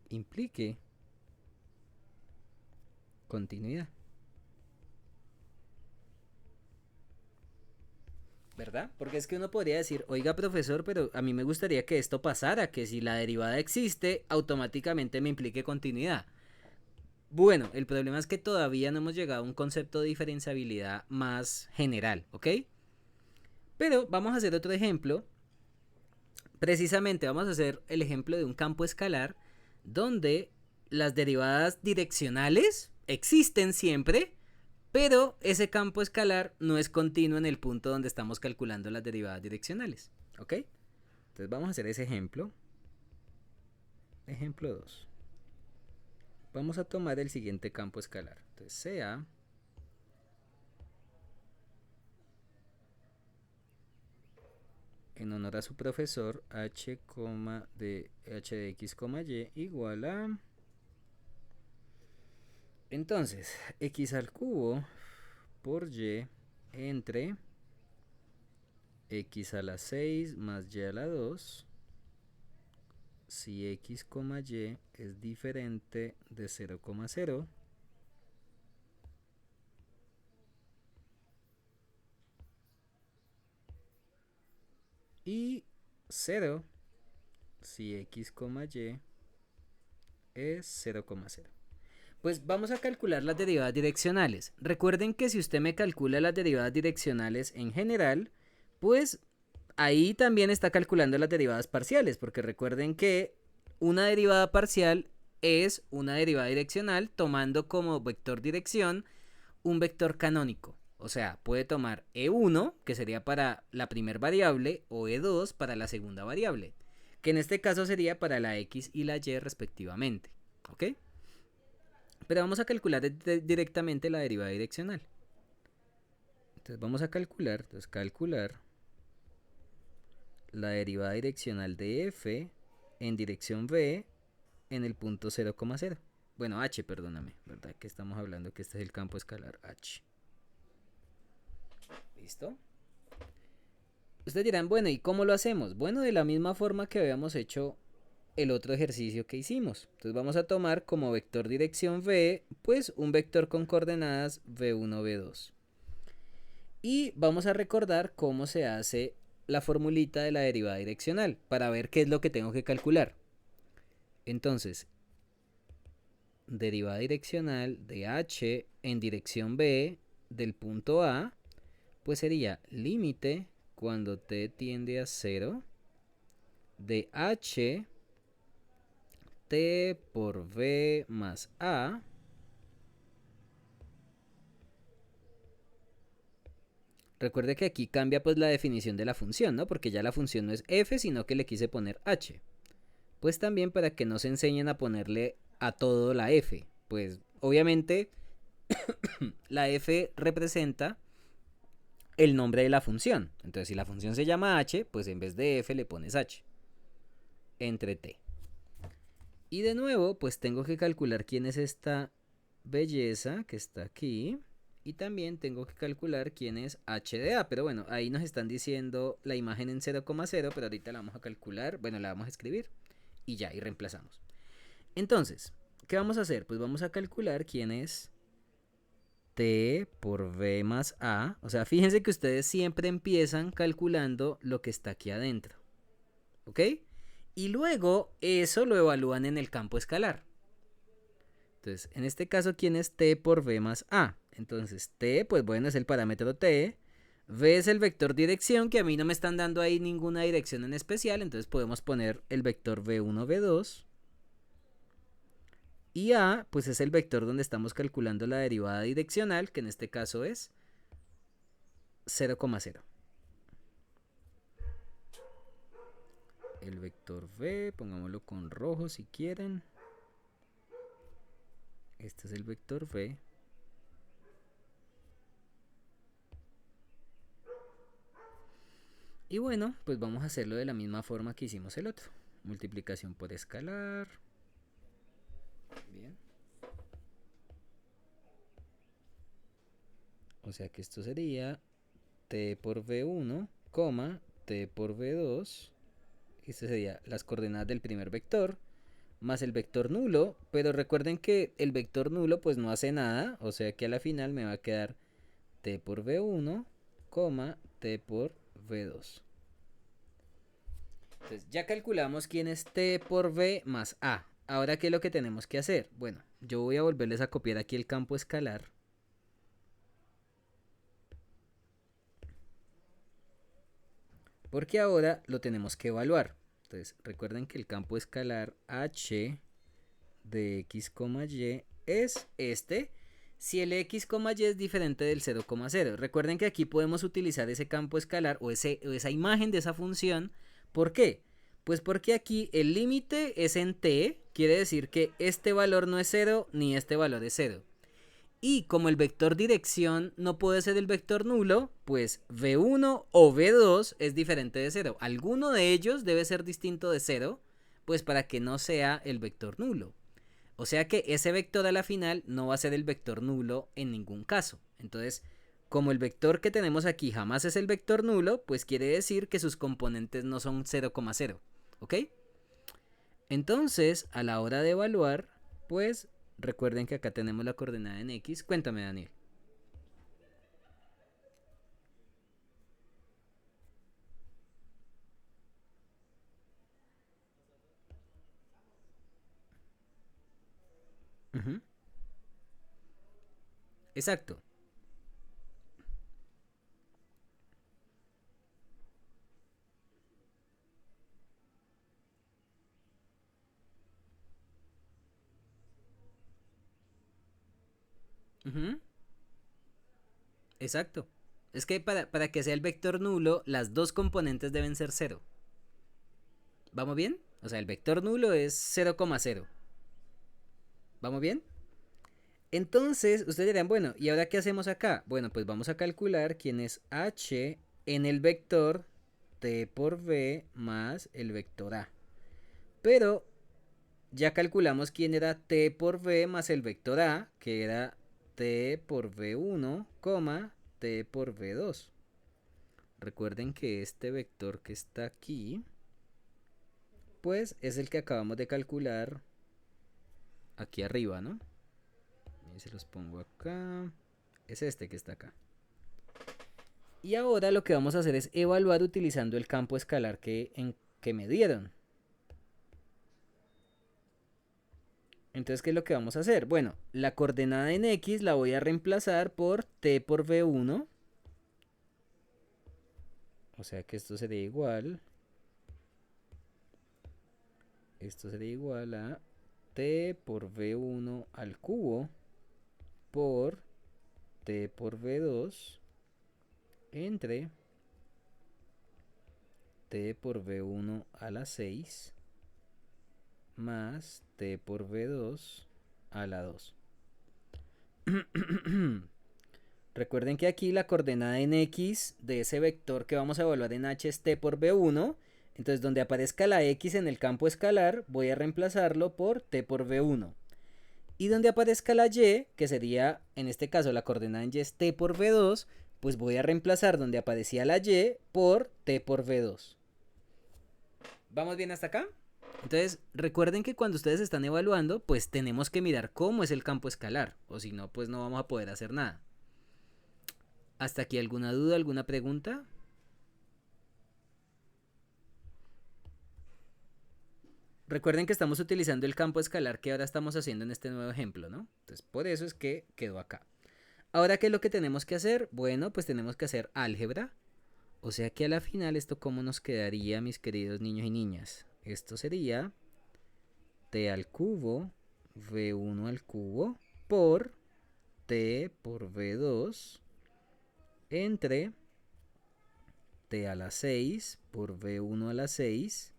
implique continuidad? ¿Verdad? Porque es que uno podría decir, oiga profesor, pero a mí me gustaría que esto pasara, que si la derivada existe, automáticamente me implique continuidad. Bueno, el problema es que todavía no hemos llegado a un concepto de diferenciabilidad más general, ¿ok? Pero vamos a hacer otro ejemplo. Precisamente vamos a hacer el ejemplo de un campo escalar donde las derivadas direccionales existen siempre, pero ese campo escalar no es continuo en el punto donde estamos calculando las derivadas direccionales. ¿Ok? Entonces vamos a hacer ese ejemplo. Ejemplo 2. Vamos a tomar el siguiente campo escalar. Entonces sea en honor a su profesor h, de x, y igual a... Entonces, x al cubo por y entre x a la 6 más y a la 2 si x, y es diferente de 0,0 y 0 si x, y es 0,0. Pues vamos a calcular las derivadas direccionales. Recuerden que si usted me calcula las derivadas direccionales en general, pues ahí también está calculando las derivadas parciales, porque recuerden que una derivada parcial es una derivada direccional tomando como vector dirección un vector canónico. O sea, puede tomar E1, que sería para la primera variable, o E2 para la segunda variable, que en este caso sería para la X y la Y respectivamente. ¿Ok? Pero vamos a calcular directamente la derivada direccional. Entonces vamos a calcular, la derivada direccional de f en dirección v en el punto 0,0. Bueno, h, perdóname, ¿verdad? Que estamos hablando que este es el campo escalar h. ¿Listo? Ustedes dirán, bueno, ¿y cómo lo hacemos? Bueno, de la misma forma que habíamos hecho el otro ejercicio que hicimos. Entonces vamos a tomar como vector dirección v, pues un vector con coordenadas v1, v2. Y vamos a recordar cómo se hace la formulita de la derivada direccional para ver qué es lo que tengo que calcular. Entonces, derivada direccional de h en dirección b del punto A, pues sería límite cuando t tiende a 0 de h t por v más a Recuerde que aquí cambia pues la definición de la función, ¿no? Porque ya la función no es f, sino que le quise poner h. Pues también para que no se enseñen a ponerle a todo la f. Pues obviamente la f representa el nombre de la función. Entonces si la función se llama h, pues en vez de f le pones h entre t. Y de nuevo, pues tengo que calcular quién es esta belleza que está aquí. Y también tengo que calcular quién es h de a. Pero bueno, ahí nos están diciendo la imagen en 0,0, pero ahorita la vamos a calcular. Bueno, la vamos a escribir. Y ya, y reemplazamos. Entonces, ¿qué vamos a hacer? Pues vamos a calcular quién es t por v más a. O sea, fíjense que ustedes siempre empiezan calculando lo que está aquí adentro. ¿Ok? Y luego eso lo evalúan en el campo escalar. Entonces, en este caso, ¿quién es t por v más a? Entonces, t, pues bueno, es el parámetro t. V es el vector dirección, que a mí no me están dando ahí ninguna dirección en especial. Entonces podemos poner el vector v1, v2. Y a, pues es el vector donde estamos calculando la derivada direccional, que en este caso es 0,0. El vector v, pongámoslo con rojo si quieren. Este es el vector v. Y bueno, pues vamos a hacerlo de la misma forma que hicimos el otro. Multiplicación por escalar. Bien. O sea que esto sería t por v1, t por v2. Este sería las coordenadas del primer vector, más el vector nulo. Pero recuerden que el vector nulo pues no hace nada. O sea que a la final me va a quedar t por v1, t por v2. Entonces ya calculamos quién es t por v más a. Ahora, ¿qué es lo que tenemos que hacer? Bueno, yo voy a volverles a copiar aquí el campo escalar. porque ahora lo tenemos que evaluar. Entonces, recuerden que el campo escalar h de x, y es este si el x, y es diferente del 0,0. Recuerden que aquí podemos utilizar ese campo escalar o esa imagen de esa función. ¿Por qué? Pues porque aquí el límite es en t, quiere decir que este valor no es 0 ni este valor es 0. Y como el vector dirección no puede ser el vector nulo, pues v1 o v2 es diferente de 0. Alguno de ellos debe ser distinto de 0, pues para que no sea el vector nulo. O sea que ese vector a la final no va a ser el vector nulo en ningún caso. Entonces, como el vector que tenemos aquí jamás es el vector nulo, pues quiere decir que sus componentes no son 0,0. ¿Ok? Entonces, a la hora de evaluar, pues recuerden que acá tenemos la coordenada en x. Cuéntame, Daniel. Ujú. Exacto. Ujú. Exacto. Es que para que sea el vector nulo, las dos componentes deben ser 0. ¿Vamos bien? O sea, el vector nulo es 0,0. ¿Vamos bien? Entonces, ustedes dirán, bueno, ¿y ahora qué hacemos acá? Bueno, pues vamos a calcular quién es h en el vector t por v más el vector a. Pero ya calculamos quién era t por v más el vector a, que era t por v1, t por v2. Recuerden que este vector que está aquí, pues es el que acabamos de calcular aquí arriba, ¿no? Y se los pongo acá. Es este que está acá. Y ahora lo que vamos a hacer es evaluar utilizando el campo escalar que me dieron. Entonces, ¿qué es lo que vamos a hacer? Bueno, la coordenada en x la voy a reemplazar por t por v1. O sea que esto sería igual. Esto sería igual a t por v1 al cubo por t por v2 entre t por v1 a la 6 más t por v2 a la 2. Recuerden que aquí la coordenada en x de ese vector que vamos a evaluar en h es t por v1. Entonces, donde aparezca la x en el campo escalar, voy a reemplazarlo por t por v1. Y donde aparezca la y, que sería en este caso la coordenada en y es t por v2, pues voy a reemplazar donde aparecía la y por t por v2. ¿Vamos bien hasta acá? Entonces, recuerden que cuando ustedes están evaluando, pues tenemos que mirar cómo es el campo escalar, o si no, pues no vamos a poder hacer nada. ¿Hasta aquí alguna duda, alguna pregunta? Recuerden que estamos utilizando el campo escalar que ahora estamos haciendo en este nuevo ejemplo, ¿no? Entonces, por eso es que quedó acá. Ahora, ¿qué es lo que tenemos que hacer? Bueno, pues tenemos que hacer álgebra. O sea que a la final, ¿esto cómo nos quedaría, mis queridos niños y niñas? Esto sería t al cubo, v1 al cubo, por t por v2 entre t a la 6 por v1 a la 6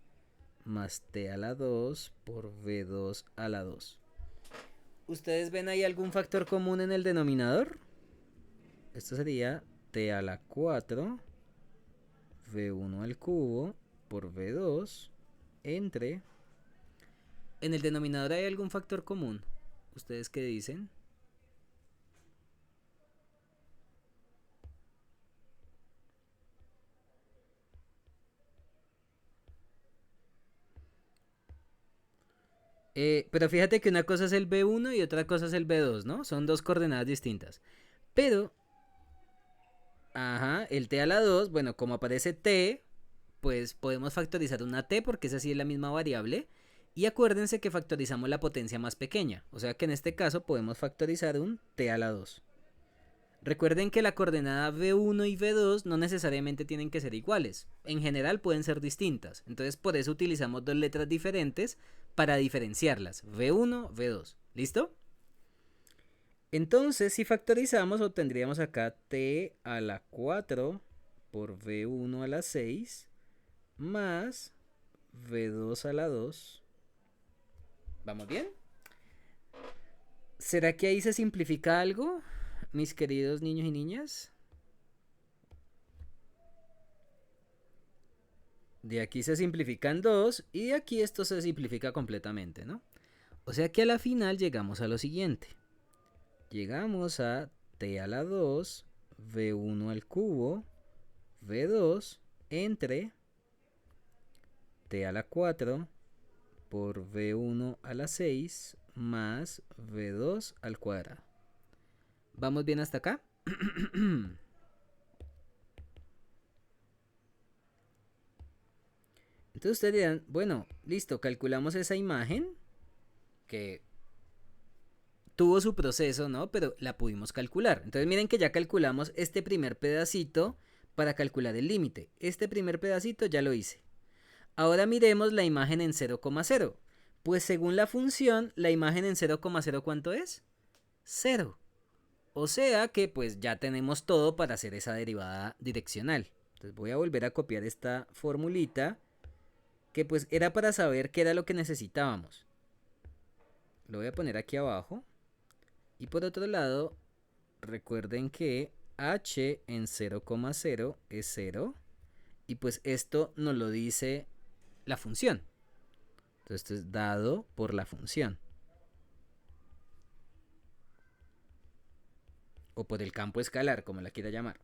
más t a la 2 por v2 a la 2. ¿Ustedes ven ahí algún factor común en el denominador? Esto sería t a la 4 v1 al cubo por v2 entre... ¿En el denominador hay algún factor común? ¿Ustedes qué dicen? Pero fíjate que una cosa es el v1 y otra cosa es el v2, ¿no? Son dos coordenadas distintas. Pero, ajá, el t a la 2, bueno, como aparece t, pues podemos factorizar una t porque esa sí es la misma variable. Y acuérdense que factorizamos la potencia más pequeña. O sea que en este caso podemos factorizar un t a la 2. Recuerden que la coordenada V1 y V2 no necesariamente tienen que ser iguales. En general pueden ser distintas. Entonces por eso utilizamos dos letras diferentes para diferenciarlas. V1, V2. ¿Listo? Entonces si factorizamos obtendríamos acá T a la 4 por V1 a la 6 más V2 a la 2. ¿Vamos bien? ¿Será que ahí se simplifica algo, mis queridos niños y niñas? De aquí se simplifican 2 y de aquí esto se simplifica completamente, ¿no? O sea que a la final llegamos a lo siguiente. Llegamos a T a la 2, V1 al cubo, V2 entre T a la 4 por V1 a la 6 más V2 al cuadrado. ¿Vamos bien hasta acá? Entonces ustedes dirán, bueno, listo, calculamos esa imagen que tuvo su proceso, ¿no? Pero la pudimos calcular. Entonces miren que ya calculamos este primer pedacito para calcular el límite. Este primer pedacito ya lo hice. Ahora miremos la imagen en 0,0. Pues según la función, la imagen en 0,0 ¿cuánto es? 0. O sea que pues ya tenemos todo para hacer esa derivada direccional. Entonces voy a volver a copiar esta formulita que pues era para saber qué era lo que necesitábamos. Lo voy a poner aquí abajo. Y por otro lado, recuerden que h en 0,0 es 0. Y pues esto nos lo dice la función. Entonces esto es dado por la función. O por el campo escalar, como la quiera llamar.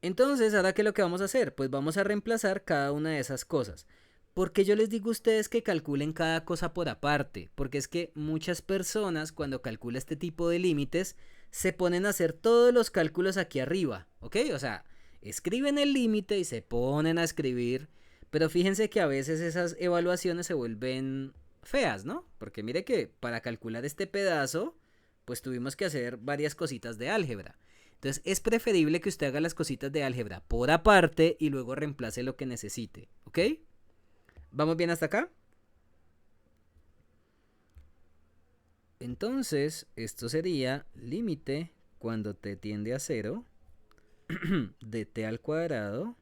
Entonces, ¿ahora qué es lo que vamos a hacer? Pues vamos a reemplazar cada una de esas cosas. Porque yo les digo a ustedes que calculen cada cosa por aparte. Porque es que muchas personas cuando calculan este tipo de límites se ponen a hacer todos los cálculos aquí arriba. ¿Ok? O sea, escriben el límite y se ponen a escribir. Pero fíjense que a veces esas evaluaciones se vuelven feas, ¿no? Porque mire que para calcular este pedazo, pues tuvimos que hacer varias cositas de álgebra. Entonces es preferible que usted haga las cositas de álgebra por aparte y luego reemplace lo que necesite. ¿Ok? ¿Vamos bien hasta acá? Entonces, esto sería límite cuando t tiende a 0 de t al cuadrado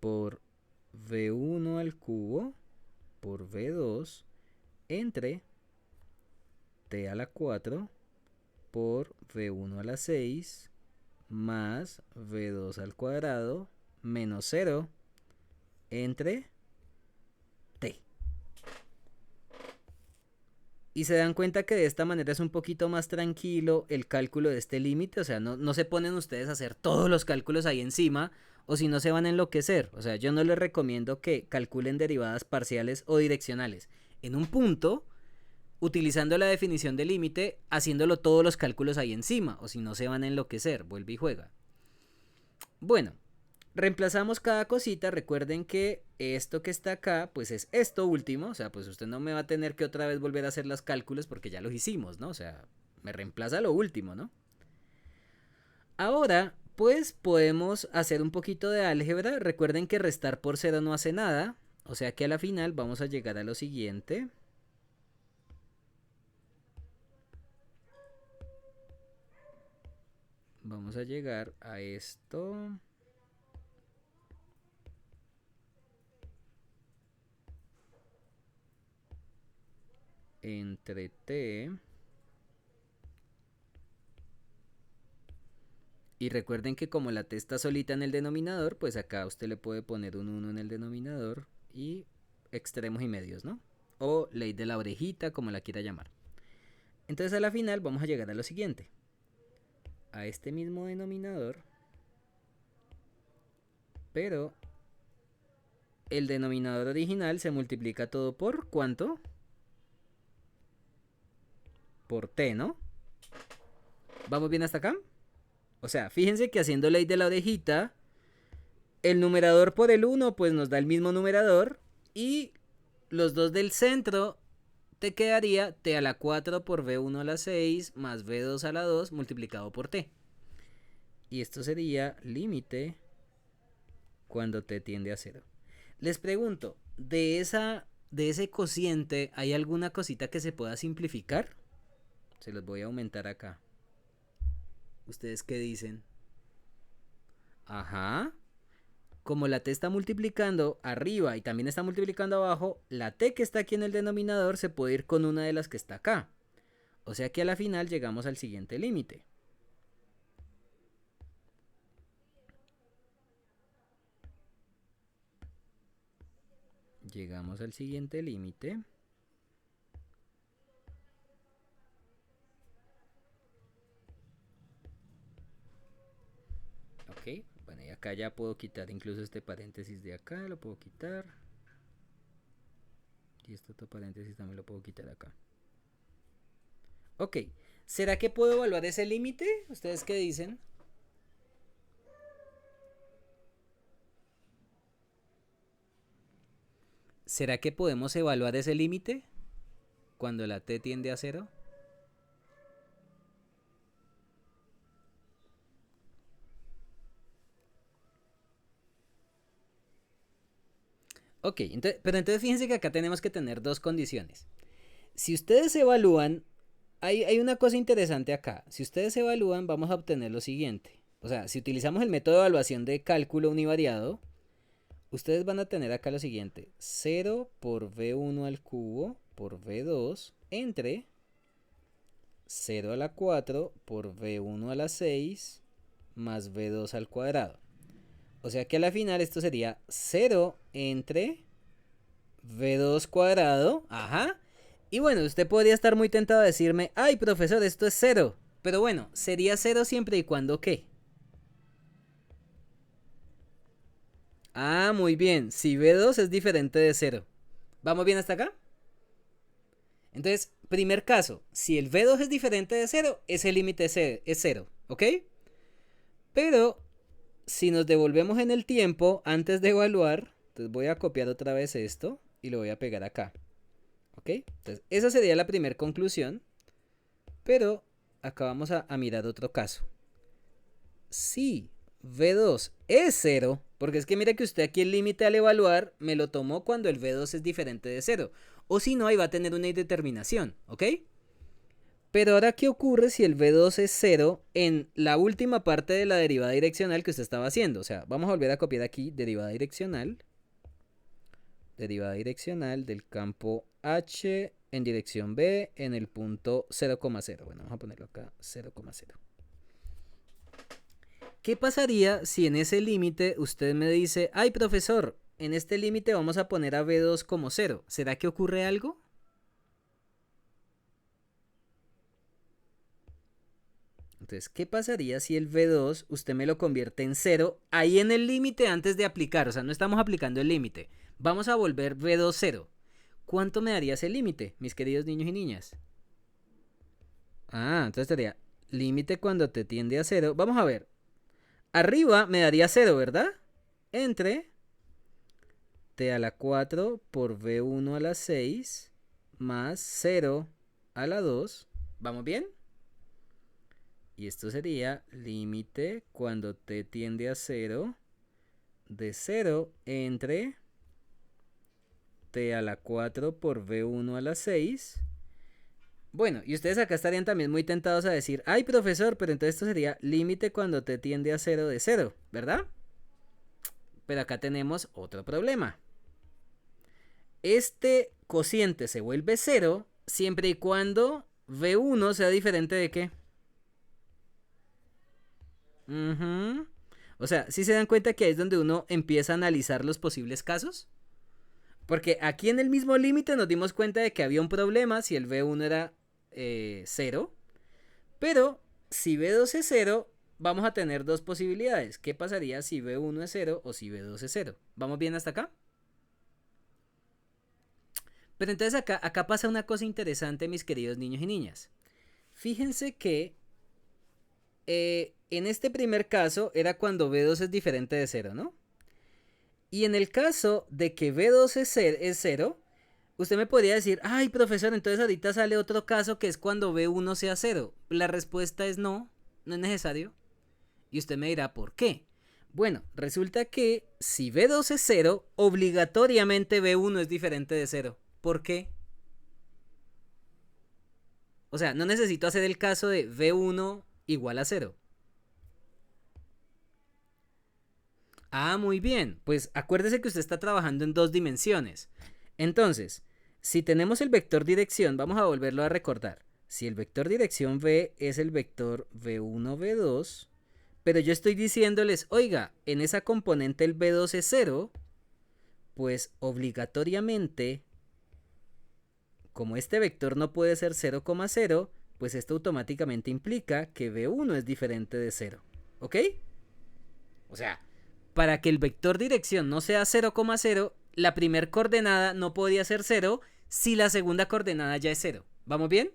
por v1 al cubo por v2 entre t a la 4 por v1 a la 6 más v2 al cuadrado menos 0 entre t. Y se dan cuenta que de esta manera es un poquito más tranquilo el cálculo de este límite. O sea, no se ponen ustedes a hacer todos los cálculos ahí encima, o si no se van a enloquecer. O sea, yo no les recomiendo que calculen derivadas parciales o direccionales en un punto, utilizando la definición de límite, haciéndolo todos los cálculos ahí encima, o si no se van a enloquecer. Vuelve y juega. Bueno, reemplazamos cada cosita. Recuerden que esto que está acá pues es esto último. O sea, pues usted no me va a tener que otra vez volver a hacer los cálculos porque ya los hicimos, ¿no? O sea, me reemplaza lo último, ¿no? Ahora pues podemos hacer un poquito de álgebra. Recuerden que restar por 0 no hace nada. O sea que a la final vamos a llegar a lo siguiente. Vamos a llegar a esto. Entre t. Y recuerden que como la t está solita en el denominador, pues acá usted le puede poner un 1 en el denominador y extremos y medios, ¿no? O ley de la orejita, como la quiera llamar. Entonces a la final vamos a llegar a lo siguiente. A este mismo denominador, pero el denominador original se multiplica todo por ¿cuánto? Por t, ¿no? ¿Vamos bien hasta acá? O sea, fíjense que haciendo ley de la orejita, el numerador por el 1 pues nos da el mismo numerador y los dos del centro te quedaría t a la 4 por v1 a la 6 más v2 a la 2 multiplicado por t. Y esto sería límite cuando t tiende a 0. Les pregunto, de ese cociente, ¿hay alguna cosita que se pueda simplificar? Se los voy a aumentar acá. ¿Ustedes qué dicen? Ajá. Como la t está multiplicando arriba y también está multiplicando abajo, la t que está aquí en el denominador se puede ir con una de las que está acá. O sea que a la final llegamos al siguiente límite. Llegamos al siguiente límite. Ok, bueno, y acá ya puedo quitar incluso este paréntesis de acá, lo puedo quitar. Y este otro paréntesis también lo puedo quitar acá. Ok, ¿será que puedo evaluar ese límite? ¿Ustedes qué dicen? ¿Será que podemos evaluar ese límite cuando la t tiende a 0? Ok, pero entonces fíjense que acá tenemos que tener dos condiciones. Si ustedes evalúan, hay una cosa interesante acá. Si ustedes evalúan, vamos a obtener lo siguiente. O sea, si utilizamos el método de evaluación de cálculo univariado, ustedes van a tener acá lo siguiente. 0 por v1 al cubo por v2 entre 0 a la 4 por v1 a la 6 más v2 al cuadrado. O sea que a la final esto sería 0 entre v2 cuadrado. Ajá. Y bueno, usted podría estar muy tentado a decirme, ay profesor, esto es 0. Pero bueno, sería 0 siempre y cuando ¿qué? Ah, muy bien. Si v2 es diferente de 0. ¿Vamos bien hasta acá? Entonces, primer caso, si el v2 es diferente de 0, ese límite es 0, ¿ok? Pero si nos devolvemos en el tiempo antes de evaluar, entonces voy a copiar otra vez esto y lo voy a pegar acá. ¿Ok? Entonces, esa sería la primera conclusión. Pero acá vamos a mirar otro caso. Si V2 es 0, porque es que mira que usted aquí el límite al evaluar me lo tomó cuando el V2 es diferente de 0. O si no, ahí va a tener una indeterminación, ¿ok? Pero ahora, ¿qué ocurre si el V2 es 0 en la última parte de la derivada direccional que usted estaba haciendo? O sea, vamos a volver a copiar aquí derivada direccional. Derivada direccional del campo H en dirección B en el punto 0,0. Bueno, vamos a ponerlo acá, 0,0. ¿Qué pasaría si en ese límite usted me dice, ay profesor, en este límite vamos a poner a V2 como 0? ¿Será que ocurre algo? Entonces, ¿qué pasaría si el V2 usted me lo convierte en 0 ahí en el límite antes de aplicar? O sea, no estamos aplicando el límite. Vamos a volver V2 0. ¿Cuánto me daría ese límite, mis queridos niños y niñas? Ah, entonces sería límite cuando te tiende a 0. Vamos a ver. Arriba me daría 0, ¿verdad? Entre t a la 4 por v1 a la 6 más 0 a la 2. ¿Vamos bien? Y esto sería límite cuando t tiende a 0 de 0 entre t a la 4 por v1 a la 6. Bueno, y ustedes acá estarían también muy tentados a decir, ay profesor, pero entonces esto sería límite cuando t tiende a 0 de 0, ¿verdad? Pero acá tenemos otro problema. Este cociente se vuelve 0 siempre y cuando v1 sea diferente de ¿qué? O sea, ¿sí se dan cuenta que ahí es donde uno empieza a analizar los posibles casos? Porque aquí en el mismo límite nos dimos cuenta de que había un problema si el v1 era 0. Pero si v2 es 0, vamos a tener dos posibilidades. ¿Qué pasaría si v1 es 0 o si v2 es 0? ¿Vamos bien hasta acá? Pero entonces acá pasa una cosa interesante, mis queridos niños y niñas. Fíjense que en este primer caso era cuando v2 es diferente de 0, ¿no? Y en el caso de que v2 es 0, usted me podría decir, ay profesor, entonces ahorita sale otro caso que es cuando v1 sea 0. La respuesta es no, no es necesario. Y usted me dirá, ¿por qué? Bueno, resulta que si B2 es 0, obligatoriamente B1 es diferente de 0. ¿Por qué? O sea, no necesito hacer el caso de B1 igual a 0. Ah, muy bien. Pues acuérdese que usted está trabajando en dos dimensiones. Entonces, si tenemos el vector dirección, vamos a volverlo a recordar. Si el vector dirección V es el vector V1, V2, pero yo estoy diciéndoles, oiga, en esa componente el V2 es 0, pues obligatoriamente, como este vector no puede ser 0,0, pues esto automáticamente implica que V1 es diferente de 0. ¿Ok? O sea, para que el vector dirección no sea 0,0, la primera coordenada no podía ser 0 si la segunda coordenada ya es 0. ¿Vamos bien?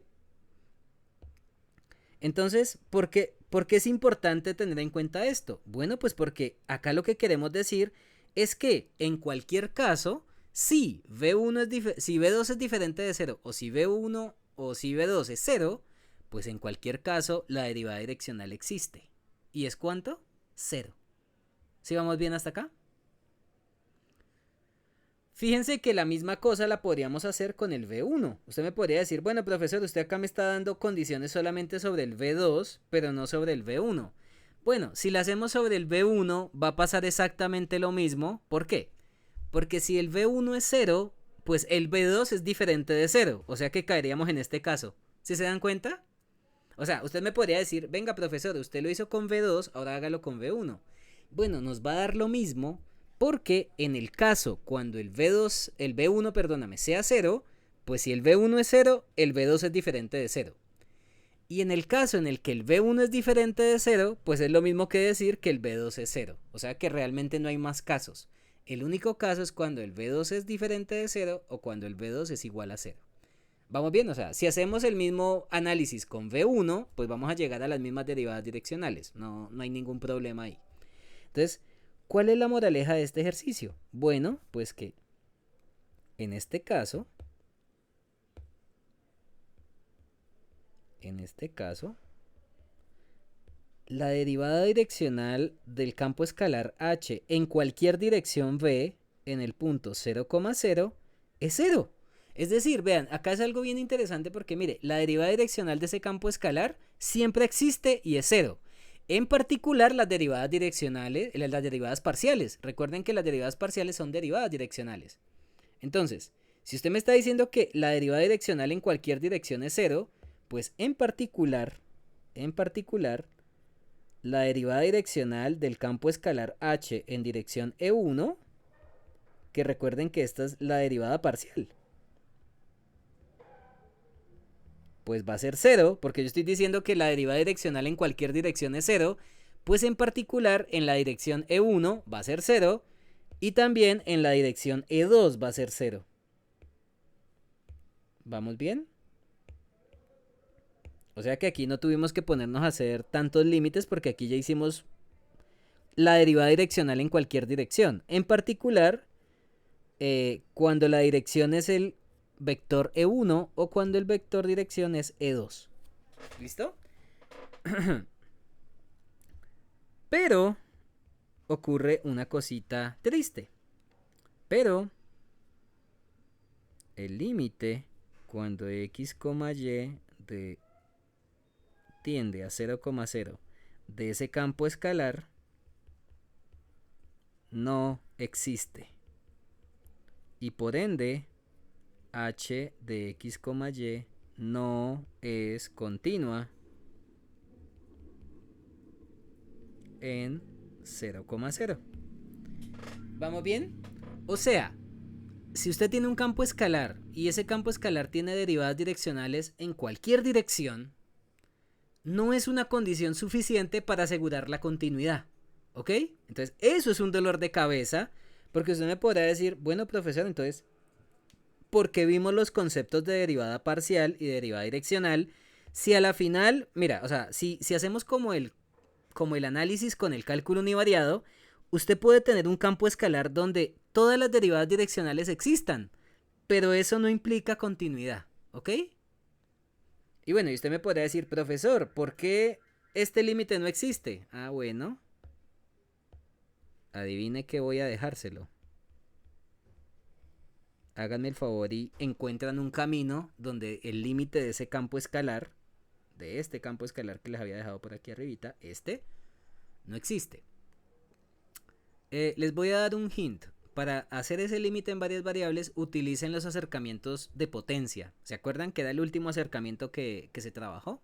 Entonces, ¿por qué es importante tener en cuenta esto? Bueno, pues porque acá lo que queremos decir es que en cualquier caso, si si V2 es diferente de 0, o si V1 o si V2 es 0, pues en cualquier caso la derivada direccional existe. ¿Y es cuánto? 0. ¿Sí vamos bien hasta acá? Fíjense que la misma cosa la podríamos hacer con el V1. Usted me podría decir, bueno, profesor, usted acá me está dando condiciones solamente sobre el V2, pero no sobre el V1. Bueno, si la hacemos sobre el V1, va a pasar exactamente lo mismo. ¿Por qué? Porque si el V1 es 0, pues el V2 es diferente de 0. O sea que caeríamos en este caso. ¿Sí se dan cuenta? O sea, usted me podría decir, venga, profesor, usted lo hizo con V2, ahora hágalo con V1. Bueno, nos va a dar lo mismo porque en el caso cuando el V1, perdóname, sea 0, pues si el V1 es 0, el V2 es diferente de 0. Y en el caso en el que el V1 es diferente de 0, pues es lo mismo que decir que el V2 es 0. O sea que realmente no hay más casos. El único caso es cuando el V2 es diferente de 0 o cuando el V2 es igual a 0. ¿Vamos bien? O sea, si hacemos el mismo análisis con V1, pues vamos a llegar a las mismas derivadas direccionales. No hay ningún problema ahí. Entonces, ¿cuál es la moraleja de este ejercicio? Bueno, pues que en este caso, la derivada direccional del campo escalar h en cualquier dirección v en el punto 0,0 es 0. Es decir, vean, acá es algo bien interesante porque mire, la derivada direccional de ese campo escalar siempre existe y es 0. En particular las derivadas direccionales, las derivadas parciales. Recuerden que las derivadas parciales son derivadas direccionales. Entonces, si usted me está diciendo que la derivada direccional en cualquier dirección es 0, pues en particular, la derivada direccional del campo escalar h en dirección E1, que recuerden que esta es la derivada parcial, pues va a ser 0, porque yo estoy diciendo que la derivada direccional en cualquier dirección es 0, pues en particular en la dirección E1 va a ser 0 y también en la dirección E2 va a ser 0. ¿Vamos bien? O sea que aquí no tuvimos que ponernos a hacer tantos límites porque aquí ya hicimos la derivada direccional en cualquier dirección. En particular, cuando la dirección es el vector E1 o cuando el vector dirección es E2. ¿Listo? Pero ocurre una cosita triste. Pero el límite cuando x, y tiende a 0,0 de ese campo escalar no existe. Y por ende, h de x, y no es continua en 0,0. ¿Vamos bien? O sea, si usted tiene un campo escalar y ese campo escalar tiene derivadas direccionales en cualquier dirección, no es una condición suficiente para asegurar la continuidad. ¿Ok? Entonces, eso es un dolor de cabeza, porque usted me podrá decir, bueno, profesor, entonces, ¿por qué vimos los conceptos de derivada parcial y derivada direccional? Si a la final, mira, o sea, si hacemos como el análisis con el cálculo univariado, usted puede tener un campo escalar donde todas las derivadas direccionales existan, pero eso no implica continuidad, ¿ok? Y bueno, y usted me podría decir, profesor, ¿por qué Este límite no existe. Ah, bueno. Adivine que voy a dejárselo. Háganme el favor y encuentran un camino donde el límite de ese campo escalar, de este campo escalar que les había dejado por aquí arribita, este, no existe. Les voy a dar un hint. Para hacer ese límite en varias variables, utilicen los acercamientos de potencia. ¿Se acuerdan que era el último acercamiento que se trabajó?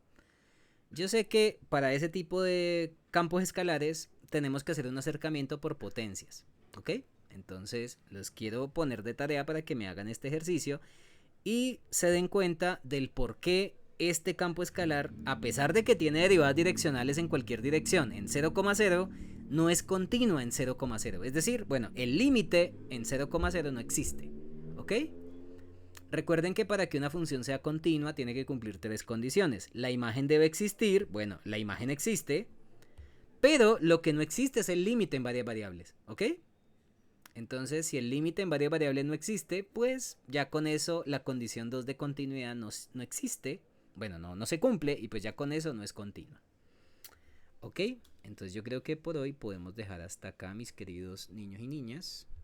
Yo sé que para ese tipo de campos escalares tenemos que hacer un acercamiento por potencias. ¿Ok? Entonces los quiero poner de tarea para que me hagan este ejercicio y se den cuenta del por qué este campo escalar, a pesar de que tiene derivadas direccionales en cualquier dirección en 0,0, no es continua en 0,0. Es decir, bueno, el límite en 0,0 no existe. ¿Ok? Recuerden que para que una función sea continua tiene que cumplir tres condiciones. La imagen debe existir, bueno, la imagen existe, pero lo que no existe es el límite en varias variables. ¿Ok? Entonces, si el límite en varias variables no existe, pues ya con eso la condición 2 de continuidad no existe. Bueno, no se cumple y pues ya con eso no es continua. ¿Ok? Entonces yo creo que por hoy podemos dejar hasta acá, mis queridos niños y niñas.